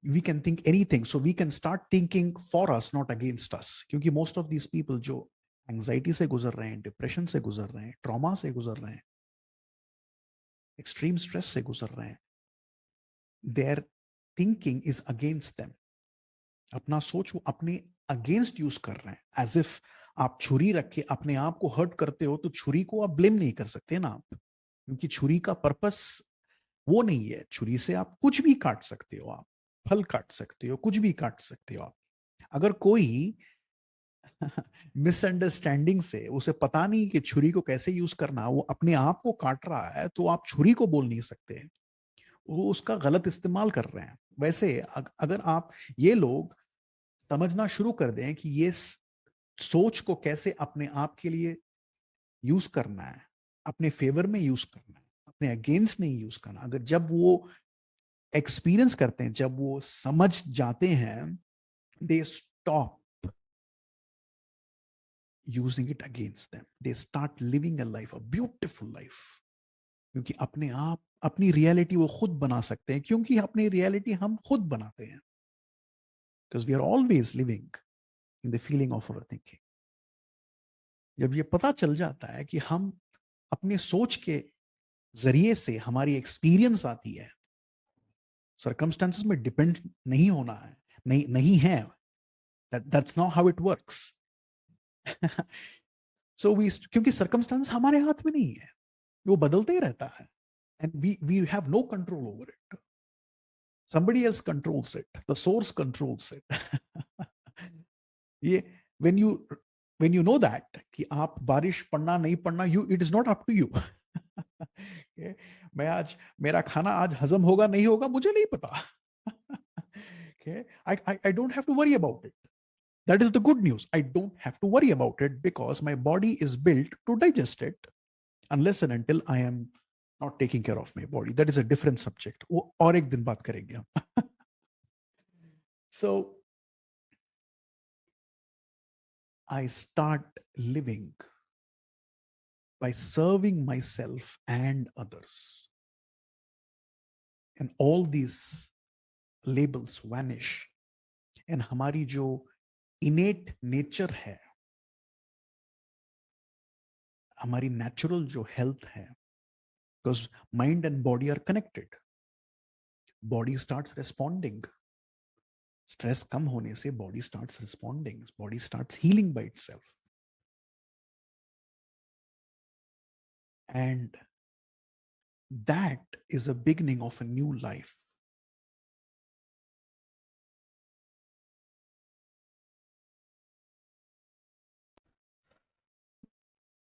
we can think anything, so we can start thinking for us, not against us. क्योंकि most of these people जो anxiety से गुजर रहे हैं, डिप्रेशन से गुजर रहे हैं, ट्रॉमा से गुजर रहे हैं, एक्सट्रीम स्ट्रेस से गुजर रहे हैं, their thinking is against them. अपना सोच वो अपने अगेंस्ट यूज कर रहे हैं। एज इफ आप छुरी रख के अपने आप को हर्ट करते हो तो छुरी को आप ब्लेम नहीं कर सकते ना आप, क्योंकि छुरी का पर्पस वो नहीं है। छुरी से आप कुछ भी काट सकते हो, आप फल काट सकते हो, कुछ भी काट सकते हो आप। अगर कोई मिसअंडरस्टैंडिंग से उसे पता नहीं कि छुरी को कैसे यूज करना, वो अपने आप को काट रहा है, तो आप छुरी को बोल नहीं सकते, वो उसका गलत इस्तेमाल कर रहे हैं। वैसे अगर आप ये लोग समझना शुरू कर दें कि ये सोच को कैसे अपने आप के लिए यूज करना है, अपने फेवर में यूज करना है, अपने अगेंस्ट नहीं यूज करना, अगर जब वो एक्सपीरियंस करते हैं, जब वो समझ जाते हैं, they stop using it against them, they start living a life, a beautiful life. क्योंकि अपने आप अपनी रियलिटी वो खुद बना सकते हैं, क्योंकि अपनी रियलिटी हम खुद बनाते हैं। Because we are always living in the feeling of our thinking. जब ये पता चल जाता है कि हम अपने सोच के जरिए से हमारी एक्सपीरियंस आती है, सर्कमस्टेंसेस में डिपेंड नहीं होना है, नहीं है, that's not how it works. So we, क्योंकि सर्कमस्टेंस हमारे हाथ में नहीं है, वो बदलते ही रहता है, and we have no control over it. somebody else controls it, the source controls it। ये when you know that कि आप बारिश पड़ना नहीं पड़ना, you it is not up to you। okay? मैं आज मेरा खाना आज हजम होगा नहीं होगा मुझे नहीं पता। okay? I don't have to worry about it। That is the good news। I don't have to worry about it because my body is built to digest it, unless and until I am not taking care of my body। That is a different subject। वो और एक दिन बात करेंगे हम। So I start living by serving myself and others, and all these labels vanish, and हमारी जो innate nature है, हमारी natural जो health है, because mind and body are connected, body starts responding, stress कम होने से body starts responding, body starts healing by itself, and that is a beginning of a new life।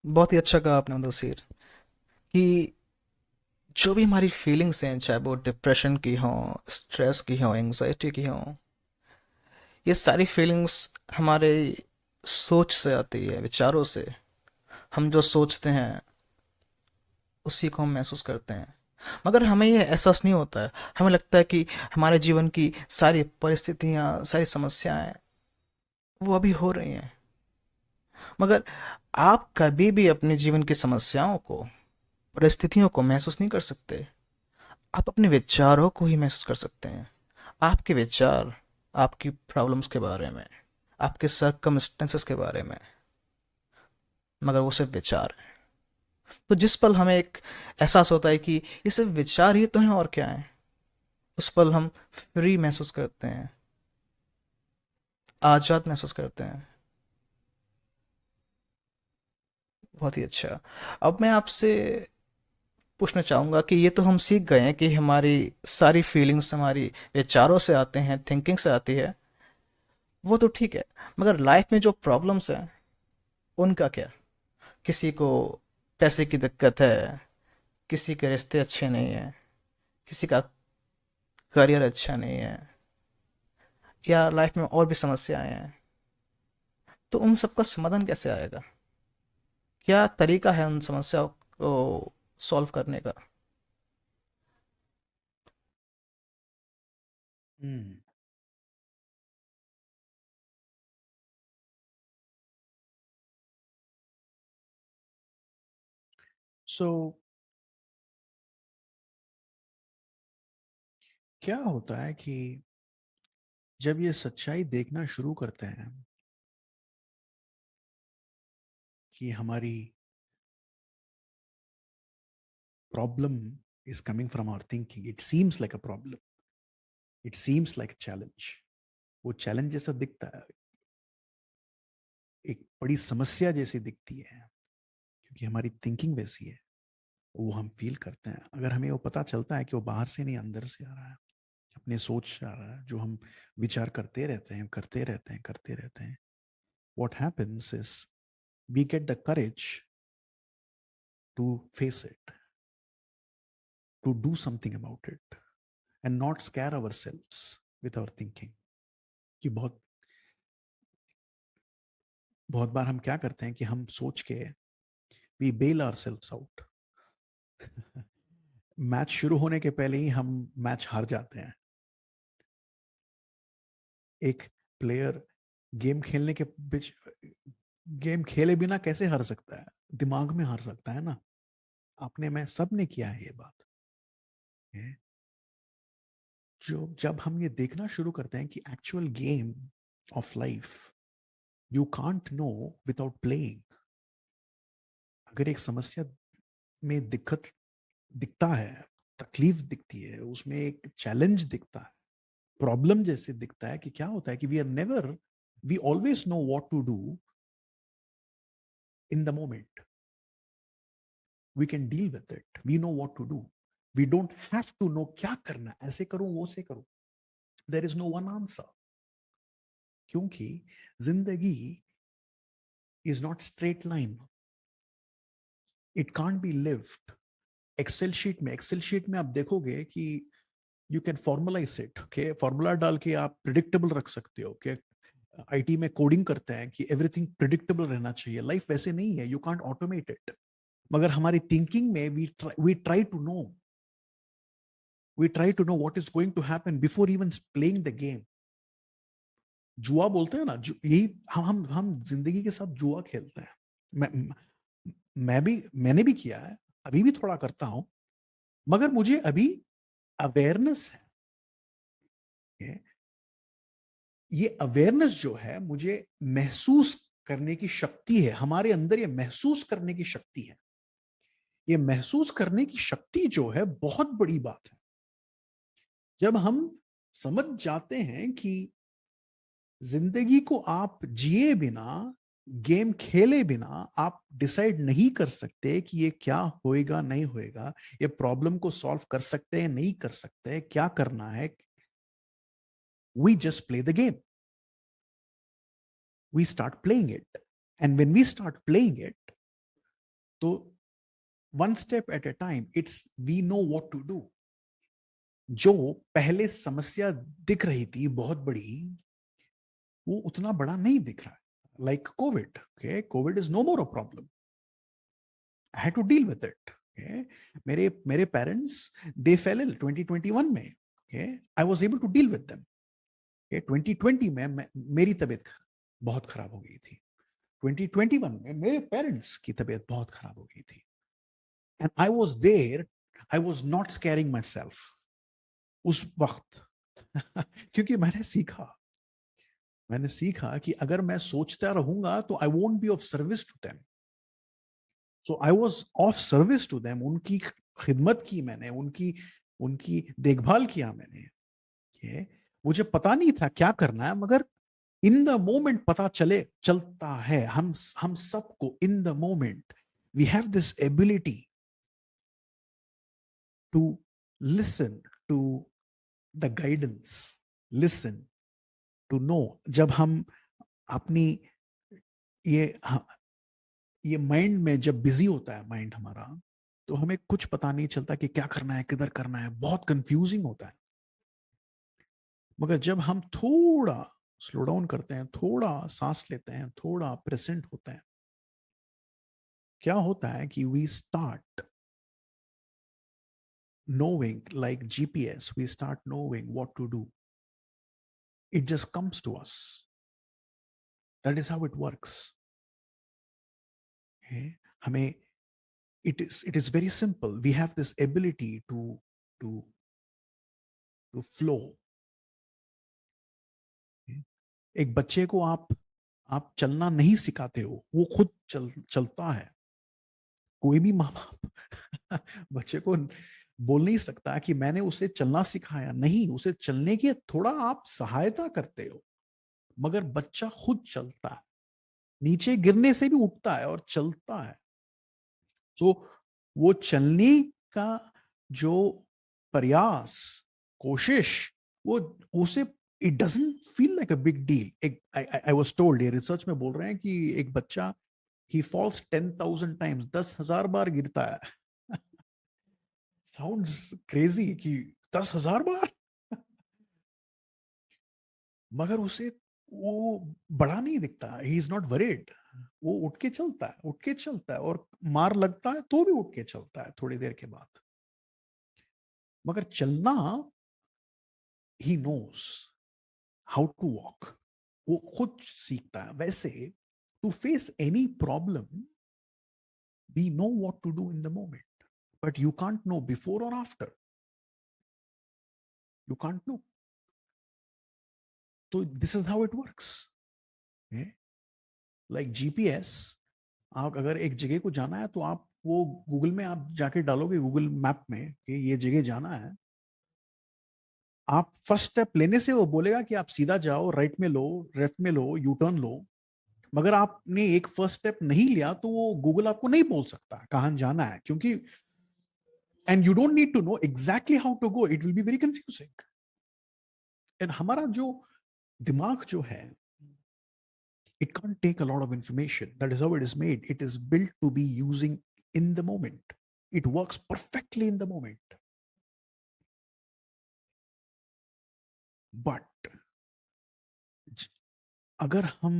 बहुत ही अच्छा कहा आपने मुदस्सिर कि जो भी हमारी फीलिंग्स हैं, चाहे वो डिप्रेशन की हों, स्ट्रेस की हों, एंग्जाइटी की हों, ये सारी फीलिंग्स हमारे सोच से आती है, विचारों से। हम जो सोचते हैं उसी को हम महसूस करते हैं, मगर हमें ये एहसास नहीं होता है। हमें लगता है कि हमारे जीवन की सारी परिस्थितियाँ, सारी समस्याएं वो अभी हो रही हैं, मगर आप कभी भी अपने जीवन की समस्याओं को, परिस्थितियों को महसूस नहीं कर सकते। आप अपने विचारों को ही महसूस कर सकते हैं। आपके विचार आपकी प्रॉब्लम्स के बारे में, आपके सर्कमस्टेंसेस के बारे में, मगर वो सिर्फ विचार है। तो जिस पल हमें एक एहसास होता है कि ये सिर्फ विचार ही तो हैं और क्या है, उस पल हम फ्री महसूस करते हैं, आज़ाद महसूस करते हैं। बहुत ही अच्छा। अब मैं आपसे पूछना चाहूँगा कि ये तो हम सीख गए हैं कि हमारी सारी फीलिंग्स हमारी विचारों से आते हैं, थिंकिंग से आती है, वो तो ठीक है। मगर लाइफ में जो प्रॉब्लम्स हैं, उनका क्या? किसी को पैसे की दिक्कत है, किसी के रिश्ते अच्छे नहीं हैं, किसी का करियर अच्छा नहीं है, या लाइफ में और भी समस्याएं हैं, तो उन सबका समाधान कैसे आएगा? क्या तरीका है उन समस्याओं को सॉल्व करने का? हम्म। सो क्या होता है कि जब ये सच्चाई देखना शुरू करते हैं कि हमारी problem is coming from our thinking, it seems like a problem, it seems like challenge. वो चैलेंज जैसा दिखता है, एक बड़ी समस्या जैसी दिखती है, क्योंकि हमारी थिंकिंग वैसी है। वो हम फील करते हैं। अगर हमें वो पता चलता है कि वो बाहर से नहीं अंदर से आ रहा है, अपने सोच से आ रहा है, जो हम विचार करते रहते हैं करते रहते हैं करते रहते हैं, what happens is we get the courage to face it, to do something about it, and not scare ourselves with our thinking। कि बहुत बार हम क्या करते हैं कि हम सोच के we bail ourselves out। Match शुरू होने के पहले ही हम मैच हार जाते हैं। एक प्लेयर गेम खेलने के बीच, गेम खेले बिना कैसे हार सकता है? दिमाग में हार सकता है ना। आपने, मैं, सब ने किया है ये बात। है? जो जब हम ये देखना शुरू करते हैं कि actual game of life you can't know without playing. अगर एक समस्या में दिक्कत दिखता है, तकलीफ दिखती है, उसमें एक चैलेंज दिखता है, प्रॉब्लम जैसे दिखता है, कि क्या होता है कि we always know what to do in the moment. We can deal with it, we know what to do. We don't have to know क्या करना, ऐसे करूं वो से करूं। There is no one answer, क्योंकि जिंदगी is not straight line. It can't be lived. Excel sheet में आप देखोगे कि you can formulize it. Okay, formula डाल के आप प्रिडिक्टेबल रख सकते हो। ओके, आईटी में कोडिंग करते हैं कि एवरीथिंग प्रिडिक्टेबल रहना चाहिए। लाइफ वैसे नहीं है, यू कांट ऑटोमेट इट। मगर हमारी थिंकिंग में we try to know what is going to happen before even playing the game. जुआ बोलते हैं ना, यही हम जिंदगी के साथ जुआ खेलते हैं। मैं मैंने भी किया है, अभी भी थोड़ा करता हूं। मगर मुझे अभी अवेयरनेस है। ये अवेयरनेस जो है, मुझे महसूस करने की शक्ति है। हमारे अंदर ये महसूस करने की शक्ति है। ये महसूस करने की शक्ति जो है, बहुत बड़ी बात है। जब हम समझ जाते हैं कि जिंदगी को आप जिए बिना, गेम खेले बिना आप डिसाइड नहीं कर सकते कि ये क्या होएगा नहीं होएगा, ये प्रॉब्लम को सॉल्व कर सकते हैं नहीं कर सकते, क्या करना है। We just play the game, we start playing it, and when we start playing it, तो one step at a time it's we know what to do. जो पहले समस्या दिख रही थी बहुत बड़ी, वो उतना बड़ा नहीं दिख रहा है। Like Covid. Okay, Covid is no more a problem. I had to deal with it. Okay, मेरे पेरेंट्स, दे फेल इल 2021 में। Okay, I was able to deal with them. Okay, 2020 में मेरी तबीयत बहुत खराब हो गई थी। 2021 में मेरे पेरेंट्स की तबीयत बहुत खराब हो गई थी। And I was there, I was not scaring myself उस वक्त। क्योंकि मैंने सीखा कि अगर मैं सोचता रहूंगा तो I won't be of service to them. So I was of service to them, उनकी खिदमत की मैंने, उनकी उनकी देखभाल किया मैंने। ये मुझे पता नहीं था क्या करना है, मगर इन द मोमेंट पता चलता है हम सबको। In the moment we have this ability to listen to the guidance, listen to know. जब हम अपनी ये ये माइंड में जब बिजी होता है माइंड हमारा, तो हमें कुछ पता नहीं चलता कि क्या करना है, किधर करना है, बहुत कंफ्यूजिंग होता है। मगर जब हम थोड़ा स्लो डाउन करते हैं, थोड़ा सांस लेते हैं, थोड़ा प्रेजेंट होते हैं, क्या होता है कि we start knowing, like GPS, we start knowing what to do. It just comes to us. That is how it works. Okay? हमें it is very simple. We have this ability to to flow. Okay? एक बच्चे को आप चलना नहीं सिखाते हो, वो खुद चलता है। कोई भी माँ बाप बच्चे को बोल नहीं सकता कि मैंने उसे चलना सिखाया, नहीं, उसे चलने की थोड़ा आप सहायता करते हो, मगर बच्चा खुद चलता है, नीचे गिरने से भी उठता है और चलता है। तो वो चलने का जो प्रयास, कोशिश, वो उसे it doesn't feel like a big deal. एक आई वाज टोल्ड, ये रिसर्च में बोल रहे हैं कि एक बच्चा ही फॉल्स 10,000 टाइम्स, 10,000 बार गिरता है। साउंड्स क्रेजी कि 10,000 बार, मगर उसे वो बड़ा नहीं दिखता, ही इज नॉट वरीड। वो उठ के चलता है, उठ के चलता है, और मार लगता है तो भी उठ के चलता है थोड़ी देर के बाद। मगर चलना, he knows how to walk, वो खुद सीखता है। वैसे to face any problem, we know what to do in the moment, but you can't know before और आफ्टर, यू कांट नो। तो this is how it works. Like GPS, आप अगर एक जगह को जाना है तो आप वो गूगल में आप जाके डालोगे, गूगल मैप में, कि ये जगह जाना है, आप फर्स्ट स्टेप लेने से वो बोलेगा कि आप सीधा जाओ, राइट में लो, लेफ्ट में लो, यू टर्न लो। मगर आपने एक फर्स्ट स्टेप नहीं लिया तो वो गूगल आपको नहीं बोल सकता कहां जाना है, क्योंकि and you don't need to know exactly how to go, it will be very confusing. And हमारा जो दिमाग जो है, it can't take a lot of information. That is how it is made. It is built to be using in the moment. It works perfectly in the moment. But अगर हम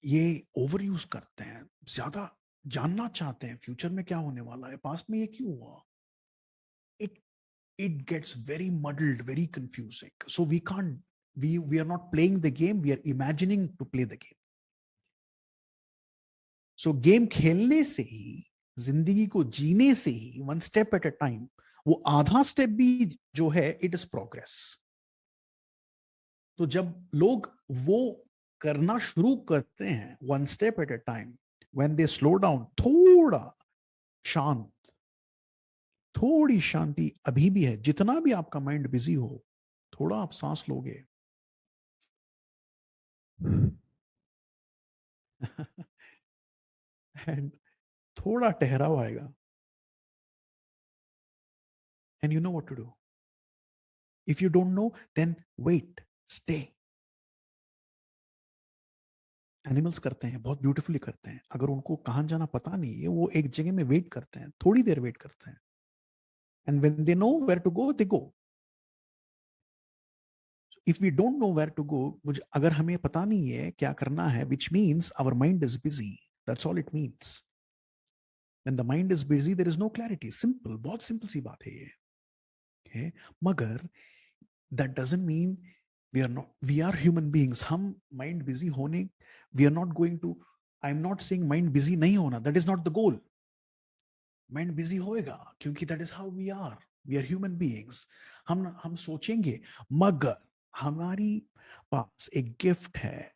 ये over use करते हैं, ज्यादा जानना चाहते हैं future में क्या होने वाला है, पास्ट में ये क्यों हुआ, it it gets very muddled, very confusing. So we can't, we are not playing the game, we are imagining to play the game. So game खेलने से ही, जिंदगी को जीने से ही, one step at a time, वो आधा स्टेप भी जो है, इट इज प्रोग्रेस। तो जब लोग वो करना शुरू करते हैं, one step at a time, when they slow down, थोड़ा शांत, थोड़ी शांति अभी भी है, जितना भी आपका माइंड बिजी हो, थोड़ा आप सांस लोगे एंड थोड़ा ठहराव आएगा, and you know what to do. If you don't know, then wait, stay. Animals करते हैं, बहुत ब्यूटीफुली करते हैं। अगर उनको कहाँ जाना पता नहीं है, वो एक जगह में वेट करते हैं, थोड़ी देर वेट करते हैं, and when they know where to go, they go. If we don't know where to go, मुझे अगर हमें पता नहीं है क्या करना है, which means our mind is busy, that's all it means. When the mind is busy, there is no clarity. Simple, बहुत सिंपल सी बात है ये। okay? मगर that doesn't mean we are human beings, हम माइंड बिजी होने, we are not going to, I am not saying mind busy नहीं होना, that is not the goal. Mind busy होएगा, क्योंकि that is how we are human beings. हम सोचेंगे, मगर हमारी पास एक गिफ्ट है,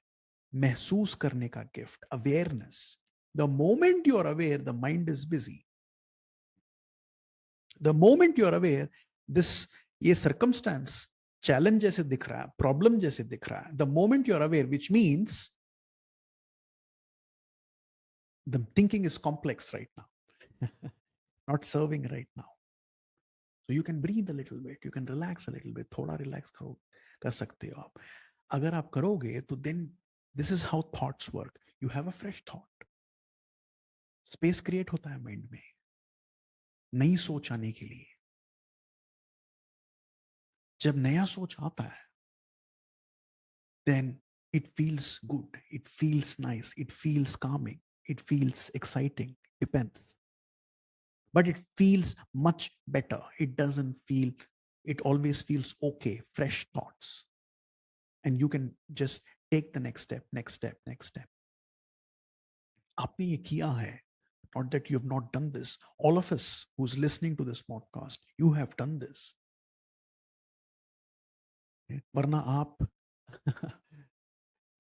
महसूस करने का gift, awareness. The moment you are aware, the mind is busy. The moment you are aware, this ये circumstance challenge जैसे दिख रहा है, problem जैसे दिख रहा है, the moment you are aware, which means the thinking is complex right now, not serving right now. So you can breathe a little bit, you can relax a little bit, थोड़ा relax करो, कर सकते हो आप. अगर आप करोगे तो then this is how thoughts work. You have a fresh thought. Space create होता है mind में नई सोच आने के लिए. जब नया सोच आता है, then it feels good, it feels nice, it feels calming, it feels exciting, depends. But it feels much better. It doesn't feel, it always feels okay, fresh thoughts. And you can just take the next step, next step, next step. आपने ये किया है, not that you have not done this. All of us who's listening to this podcast, you have done this. वरना आप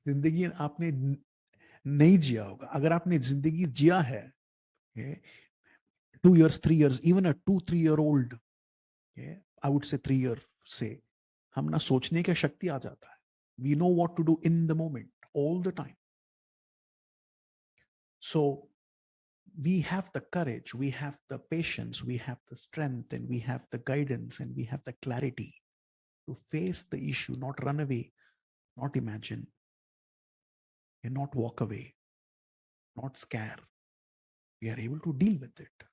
जिंदगी आपने नहीं जिया होगा. अगर आपने जिंदगी जिया है, 2 years, 3 years, even a 2-3-year-old, I would say 3 year से हम ना सोचने की शक्ति आ जाता है. We know what to do in the moment, all the time. So we have the courage, we have the patience, we have the strength, and we have the guidance, and we have the clarity to face the issue, not run away, not imagine, and not walk away, not scare. We are able to deal with it.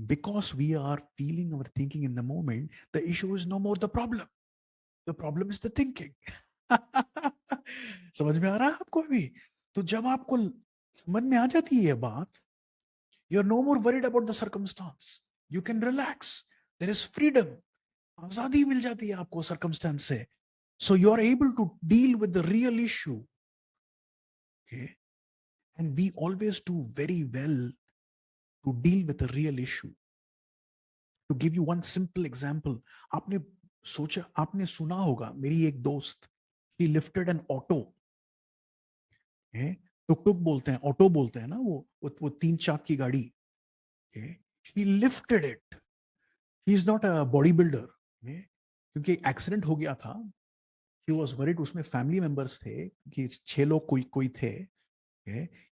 Because we are feeling our thinking in the moment, the issue is no more the problem. The problem is the thinking. समझ में आ रहा है आपको अभी? तो जब आपको समझ में आ जाती है ये बात, you are no more worried about the circumstance. You can relax. There is freedom. आजादी मिल जाती है आपको circumstance से. So you are able to deal with the real issue. Okay? And we always do very well to deal with the real issue. To give you one simple example, आपने सोचा, आपने सुना होगा, मेरी एक दोस्त, she lifted an auto. टुक टुक बोलते हैं, ऑटो बोलते हैं ना, वो 3 चाक की गाड़ी. She lifted it. He is not a bodybuilder. क्योंकि एक्सीडेंट हो गया था. She was worried. उसमें फैमिली मेंबर्स थे कि 6 लोग कोई कोई थे.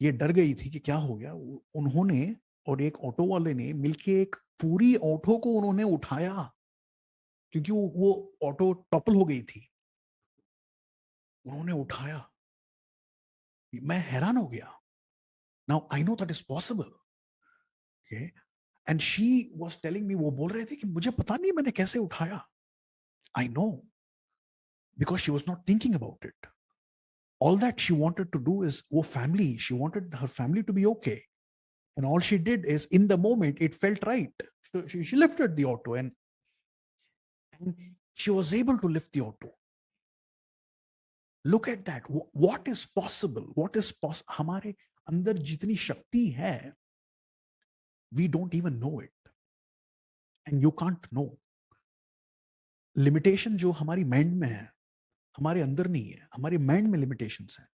ये डर गई थी कि क्या हो गया. उन्होंने और एक ऑटो वाले ने मिलके एक पूरी ऑटो को उन्होंने उठाया, क्योंकि वो ऑटो टॉपल हो गई थी. उन्होंने उठाया. मैं हैरान हो गया. Now I know that is possible. And she was telling me, वो बोल रहे थे कि मुझे पता नहीं मैंने कैसे उठाया. I know, because she was not thinking about it. All that she wanted to do is wo family, she wanted her family to be okay, and all she did is, in the moment it felt right, so she lifted the auto, and she was able to lift the auto. Look at that. What is possible, what is हमारे अंदर जितनी शक्ति है, we don't even know it, and you can't know. Limitation जो हमारी mind में है, हमारे अंदर नहीं है, हमारे माइंड में लिमिटेशंस हैं.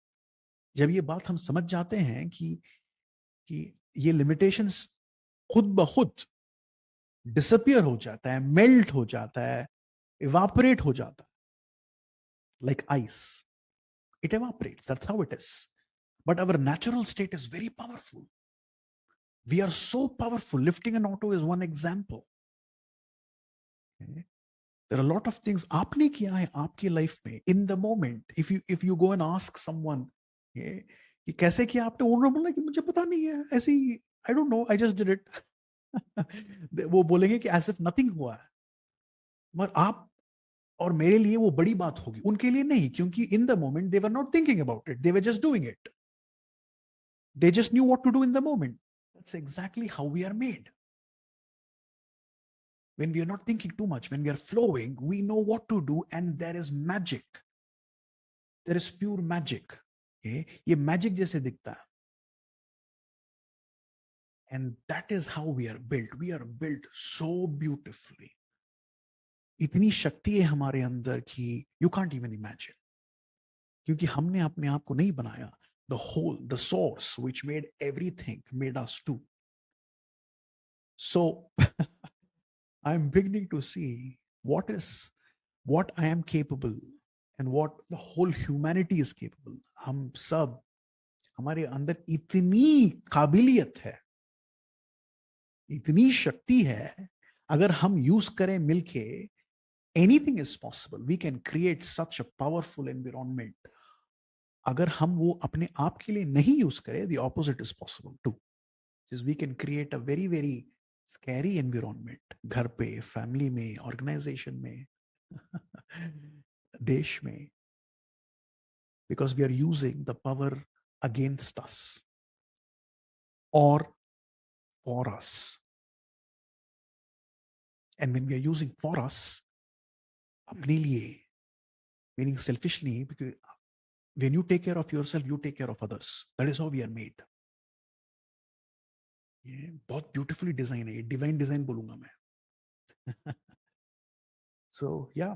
जब ये बात हम समझ जाते हैं कि ये लिमिटेशंस खुद ब खुद डिसअपियर हो जाता है, मेल्ट हो जाता है, इवापोरेट हो जाता है, like ice. It evaporates. That's how it is. But our natural state is very powerful. We are so powerful. Lifting an auto is one example. Okay? There are a lot of things आपने किया है आपकी life में in the moment. If you go and ask someone, कि कैसे किया आपने, उन्होंने बोला कि मुझे पता नहीं है, ऐसे ही, I don't know, I just did it. वो बोलेंगे कि as if nothing हुआ है. मगर आप और मेरे लिए वो बड़ी बात होगी, उनके लिए नहीं, क्योंकि in the moment they were not thinking about it, they were just doing it. They just knew what to do in the moment. That's exactly how we are made. When we are not thinking too much, when we are flowing, we know what to do, and there is magic. There is pure magic. Okay? ये magic जैसे दिखता है. And that is how we are built. We are built so beautifully. इतनी शक्ति है हमारे अंदर कि you can't even imagine. क्योंकि हमने अपने आप को नहीं बनाया, the whole, the source which made everything, made us too. So I'm beginning to see what I am capable and what the whole humanity is capable. हम सब, हमारे अंदर इतनी काबिलियत है, इतनी शक्ति है, अगर हम यूज करें मिलके, anything is possible. We can create such a powerful environment. अगर हम वो अपने आप के लिए नहीं यूज करें, the opposite is possible too. Just we can create a very very scary environment. घर पे, फैमिली में, ऑर्गेनाइजेशन में, देश में, because we are using the power against us or for us. And when we are using for us, अपने लिए, meaning selfishly, because when you take care of yourself, you take care of others. That is how we are made. ये बहुत beautifully design है, ये divine design बोलूंगा मैं. So yeah,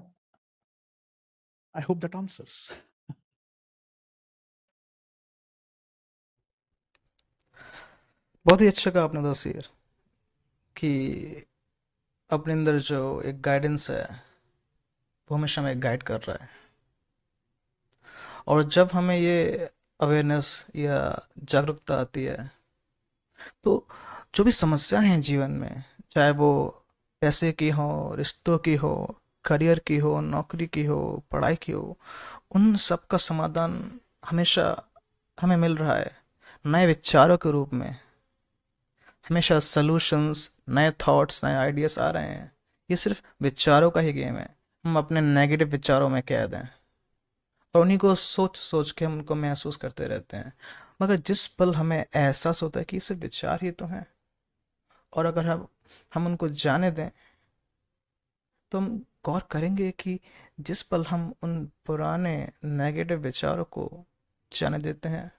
I hope that answers. बहुत ही अच्छा कहा आपने तस्वीर कि अपने अंदर जो एक गाइडेंस है वो हमेशा हमें गाइड कर रहा है, और जब हमें ये अवेयरनेस या जागरूकता आती है तो जो भी समस्या हैं जीवन में, चाहे वो पैसे की हो, रिश्तों की हो, करियर की हो, नौकरी की हो, पढ़ाई की हो, उन सब का समाधान हमेशा हमें मिल रहा है नए विचारों के रूप में। हमेशा सॉल्यूशंस, नए थॉट्स, नए आइडियाज आ रहे हैं। ये सिर्फ विचारों का ही गेम है। हम अपने नेगेटिव विचारों में कैद हैं और उन्हीं को सोच सोच के हम उनको महसूस करते रहते हैं। मगर जिस पल हमें एहसास होता है कि ये सिर्फ विचार ही तो हैं, और अगर हम उनको जाने दें, तो हम गौर करेंगे कि जिस पल हम उन पुराने नेगेटिव विचारों को जाने देते हैं,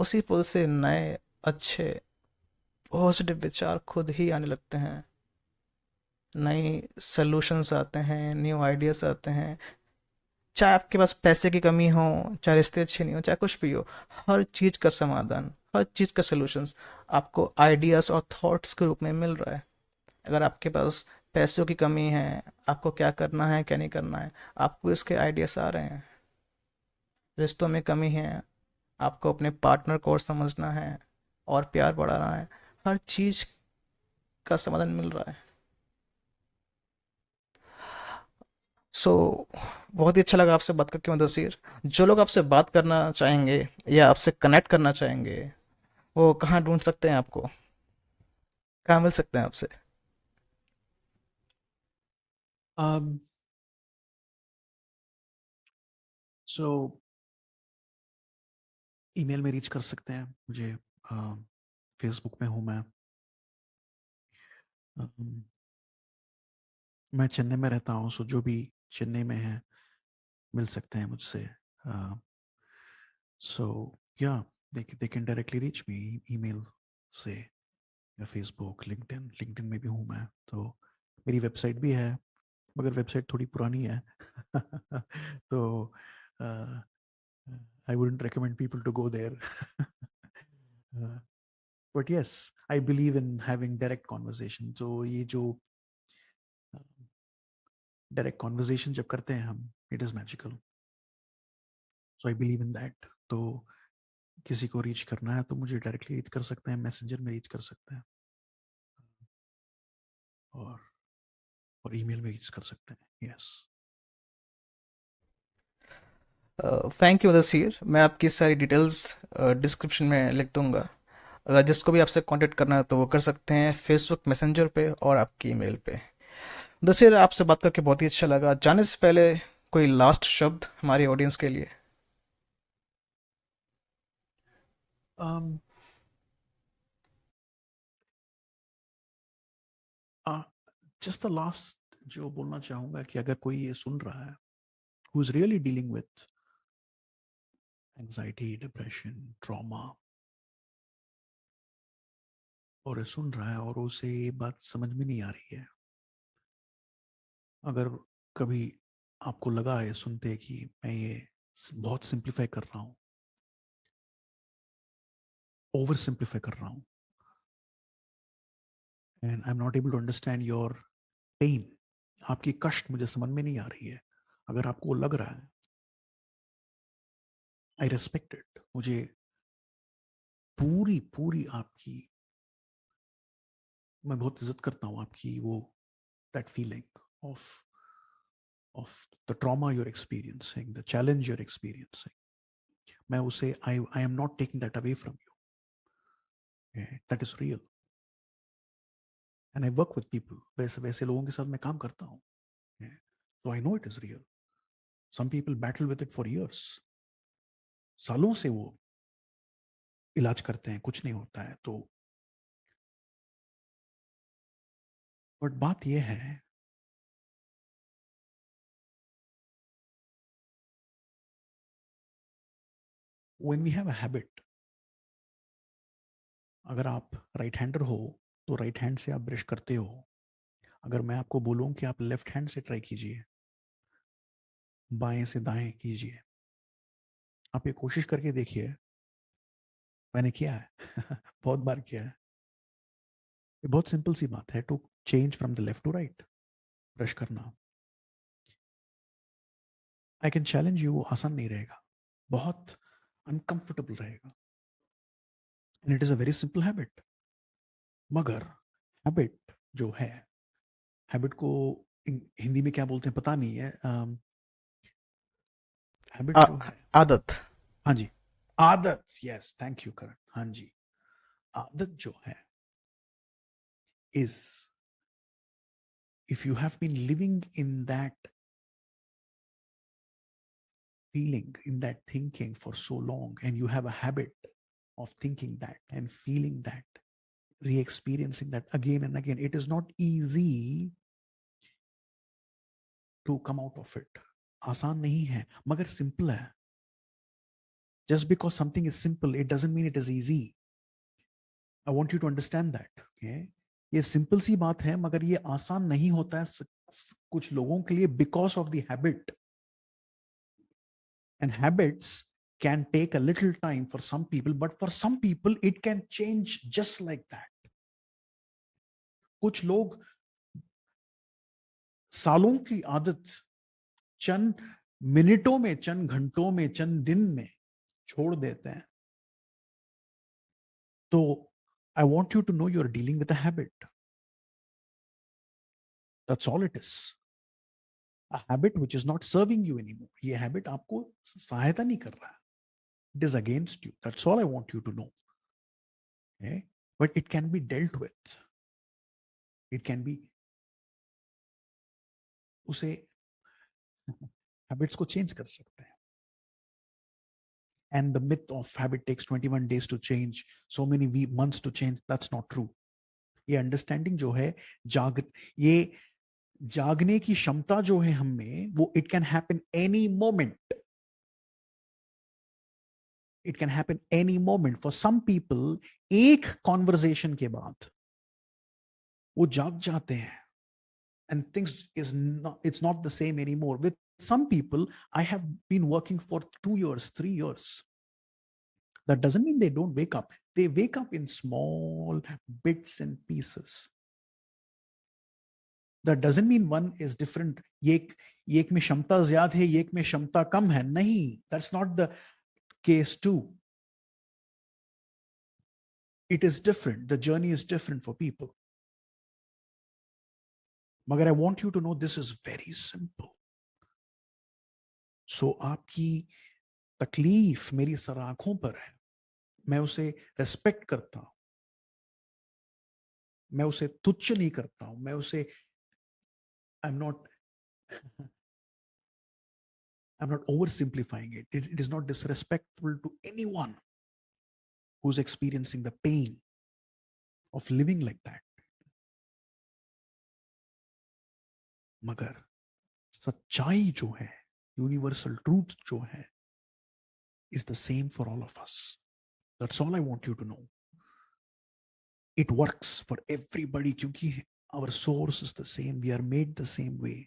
उसी पल से नए अच्छे पॉजिटिव विचार खुद ही आने लगते हैं। नई सॉल्यूशंस आते हैं, न्यू आइडियाज आते हैं। चाहे आपके पास पैसे की कमी हो, चाहे रिश्ते अच्छे नहीं हो, चाहे कुछ भी हो, हर चीज़ का समाधान, हर चीज़ का सॉल्यूशंस आपको आइडियाज़ और थॉट्स के रूप में मिल रहा है। अगर आपके पास पैसों की कमी है, आपको क्या करना है क्या नहीं करना है, आपको इसके आइडियाज आ रहे हैं। रिश्तों में कमी है, आपको अपने पार्टनर को और समझना है और प्यार बढ़ाना है, हर चीज़ का समाधान मिल रहा है। सो बहुत ही अच्छा लगा आपसे बात करके मुदस्सिर। जो लोग आपसे बात करना चाहेंगे या आपसे कनेक्ट करना चाहेंगे, वो कहाँ ढूंढ सकते हैं आपको, कहाँ मिल सकते हैं आपसे? Um, so ईमेल में रीच कर सकते हैं मुझे, फेसबुक में हूँ मैं. मैं चेन्नई में रहता हूँ, सो जो भी चेन्नई में है मिल सकते हैं मुझसे. सो या they can directly reach me email से, या फेसबुक, लिंक्डइन. लिंक्डइन में भी हूँ मैं. तो मेरी वेबसाइट भी है, मगर वेबसाइट थोड़ी पुरानी है. तो I wouldn't recommend people to go there. But yes, I believe in having direct conversation. So ये जो डायरेक्ट कॉन्वर्जेशन जब करते हैं हम, it is magical. So I believe in that. तो किसी को रीच करना है तो मुझे डायरेक्टली रीच कर सकते हैं, मैसेंजर में रीच कर सकते हैं, और ईमेल में रीच कर सकते हैं. यस. Thank you Mudassir. मैं आपकी सारी डिटेल्स डिस्क्रिप्शन में लिख दूंगा। अगर जिसको भी आपसे कांटेक्ट करना है तो वो कर सकते हैं फेसबुक मैसेंजर पे और आपकी ईमेल पे। मुदस्सिर, आपसे बात करके बहुत ही अच्छा लगा। जाने से पहले कोई लास्ट शब्द हमारी ऑडियंस के लिए? um, जस्ट द लास्ट जो बोलना चाहूंगा कि अगर कोई ये सुन रहा है, who is really dealing with anxiety, depression, trauma, और ये सुन रहा है और उसे ये बात समझ में नहीं आ रही है, अगर कभी आपको लगा है सुनते कि मैं ये बहुत सिंप्लीफाई कर रहा हूं, ओवर सिंप्लीफाई कर रहा हूं, and I am not able to understand your pain. आपकी कष्ट मुझे समझ में नहीं आ रही है। अगर आपको लग रहा है, आई रेस्पेक्ट इट। मुझे पूरी पूरी आपकी, मैं बहुत इज्जत करता हूं आपकी वो, that feeling of the trauma you're experiencing, the challenge you're experiencing. मैं उसे, I am not taking that away from you, that is real. And I work with people, वैसे वैसे लोगों के साथ मैं काम करता हूँ, तो I know it is real. Some people battle with it for years, सालों से वो इलाज करते हैं, कुछ नहीं होता है। तो बट बात यह है, when we have a habit, अगर आप राइट हैंडर हो तो राइट हैंड से आप ब्रश करते हो। अगर मैं आपको बोलूं कि आप लेफ्ट हैंड से ट्राई कीजिए, बाएं से दाएं कीजिए, आप ये कोशिश करके देखिए। मैंने किया है बहुत बार किया है। ये बहुत सिंपल सी बात है, to change from the left to right, brush करना। आई कैन चैलेंज यू, आसान नहीं रहेगा, बहुत अनकंफर्टेबल रहेगा, and it is a very simple habit. मगर हैबिट जो है, हैबिट को हिंदी में क्या बोलते हैं पता नहीं है। हैबिट आ, जो है, आदत। हाँ जी, आदत, यस थैंक यू करण, हाँ जी। आदत जो है is, if you have been living in that feeling, in that thinking for so long, and you have a habit of thinking that and feeling that, re-experiencing that again and again, it is not easy to come out of it। आसान नहीं है, मगर simple है। just because something is simple, it doesn't mean it is easy। I want you to understand that, okay? ये simple सी बात है, मगर ये आसान नहीं होता है कुछ लोगों के लिए, because of the habit. and habits can take a little time for some people, but for some people it can change just like that। कुछ लोग सालों की आदत चंद मिनटों में, चंद घंटों में, चंद दिन में छोड़ देते हैं। तो I want you to know you are dealing with a habit, that's all it is. A habit which is not serving you anymore. ये हैबिट आपको सहायता नहीं कर रहा है, it is against you, that's all I want you to know. But it can be dealt with, it can be, उसे habits को change कर सकते हैं। And the myth of habit takes 21 days to change, so many months to change, that's not true। ये understanding जो है, ये जागने की क्षमता जो है हम में, वो it can happen any moment. It can happen any moment. For some people एक कॉन्वर्जेशन के बाद वो जाग जाते हैं, and things is not, it's not the same anymore। With some people I have been working for 2 years, 3 years, that doesn't mean they don't wake up, they wake up in small bits and pieces। that doesn't mean one is different। ये एक में क्षमता ज्यादा है, ये एक में क्षमता कम है, नहीं, that's not the case too। it is different, the journey is different for people। मगर I want you to know this is very simple। so आपकी तकलीफ मेरी सर आंखों पर है, मैं उसे रेस्पेक्ट करता हूं, मैं उसे तुच्छ नहीं करता हूं, मैं उसे, I am not, I'm not oversimplifying it। it is not disrespectful to anyone who's experiencing the pain of living like that। मगर सच्चाई जो है, यूनिवर्सल ट्रूथ जो है, is the same for all of us। That's all I want you to know। it works for everybody क्योंकि our source is the same, we are made the same way।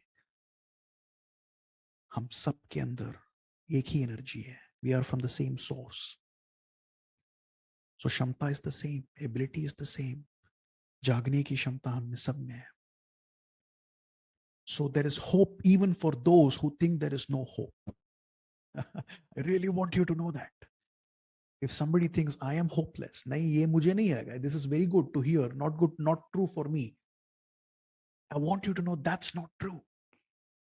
हम सब के अंदर एक ही energy है, we are from the same source. So क्षमता is the same, ability is the same. जागने की क्षमता हम सब में है. So there is hope even for those who think there is no hope. I really want you to know that. If somebody thinks I am hopeless, nahi ye mujhe nahi aega, this is very good to hear, not good, not true for me. I want you to know that's not true.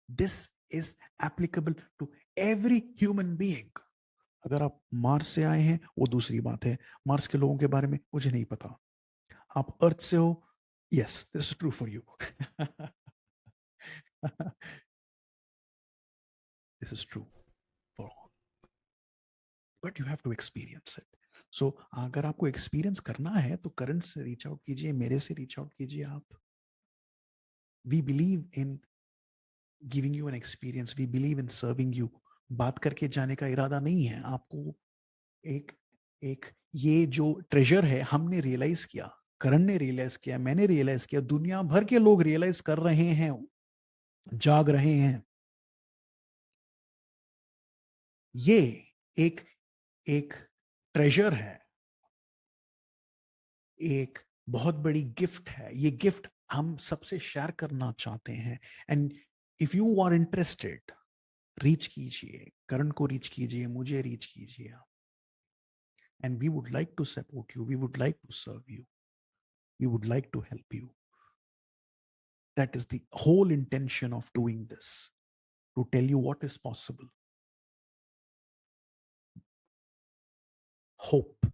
This is applicable to every human being. अगर आप Mars से आए हैं वो दूसरी बात है, Mars के लोगों के बारे में मुझे नहीं पता. आप अर्थ से हो, yes, this is true for you. This is true for all. But you have to experience it. So अगर आपको एक्सपीरियंस करना है तो करण से रीच आउट कीजिए, मेरे से रीच आउट कीजिए आप. We believe in giving you an experience. We believe in serving you. बात करके जाने का इरादा नहीं है. आपको एक एक ये जो ट्रेजर है हमने रियलाइज किया, करण ने रियलाइज किया, मैंने रियलाइज किया, दुनिया भर के लोग रियलाइज कर रहे हैं, जाग रहे हैं. ये एक एक ट्रेजर है, एक बहुत बड़ी गिफ्ट है. ये गिफ्ट हम सबसे शेयर करना चाहते हैं. And if you are interested, reach कीजिए, करण को रीच कीजिए, मुझे रीच कीजिए. And we would like to support you, we would like to serve you, we would like to help you. That is the whole intention of doing this, to tell you what is possible. Hope.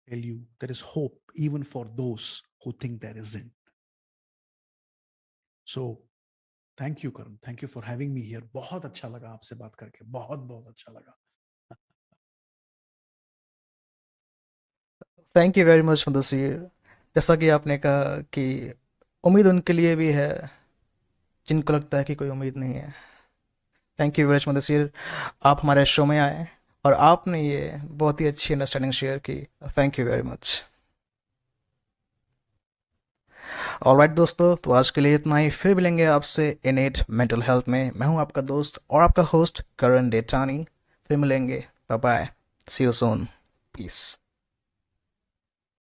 Tell you there is hope even for those who think there isn't. So thank you Karan, thank you for having me here. बहुत अच्छा लगा आपसे बात करके, बहुत बहुत अच्छा लगा. Thank you very much Mudassir. जैसा कि आपने कहा कि उम्मीद उनके लिए भी है जिनको लगता है कि कोई उम्मीद नहीं है. Thank you very much Mudassir, आप हमारे शो में आए और आपने ये बहुत ही अच्छी अंडरस्टैंडिंग शेयर की. Thank you very much. Alright दोस्तों, तो आज के लिए इतना ही. फिर मिलेंगे आपसे इनेट मेंटल हेल्थ में. मैं हूं आपका दोस्त और आपका होस्ट करण डेटानी. फिर मिलेंगे. Bye bye. See you soon. Piece.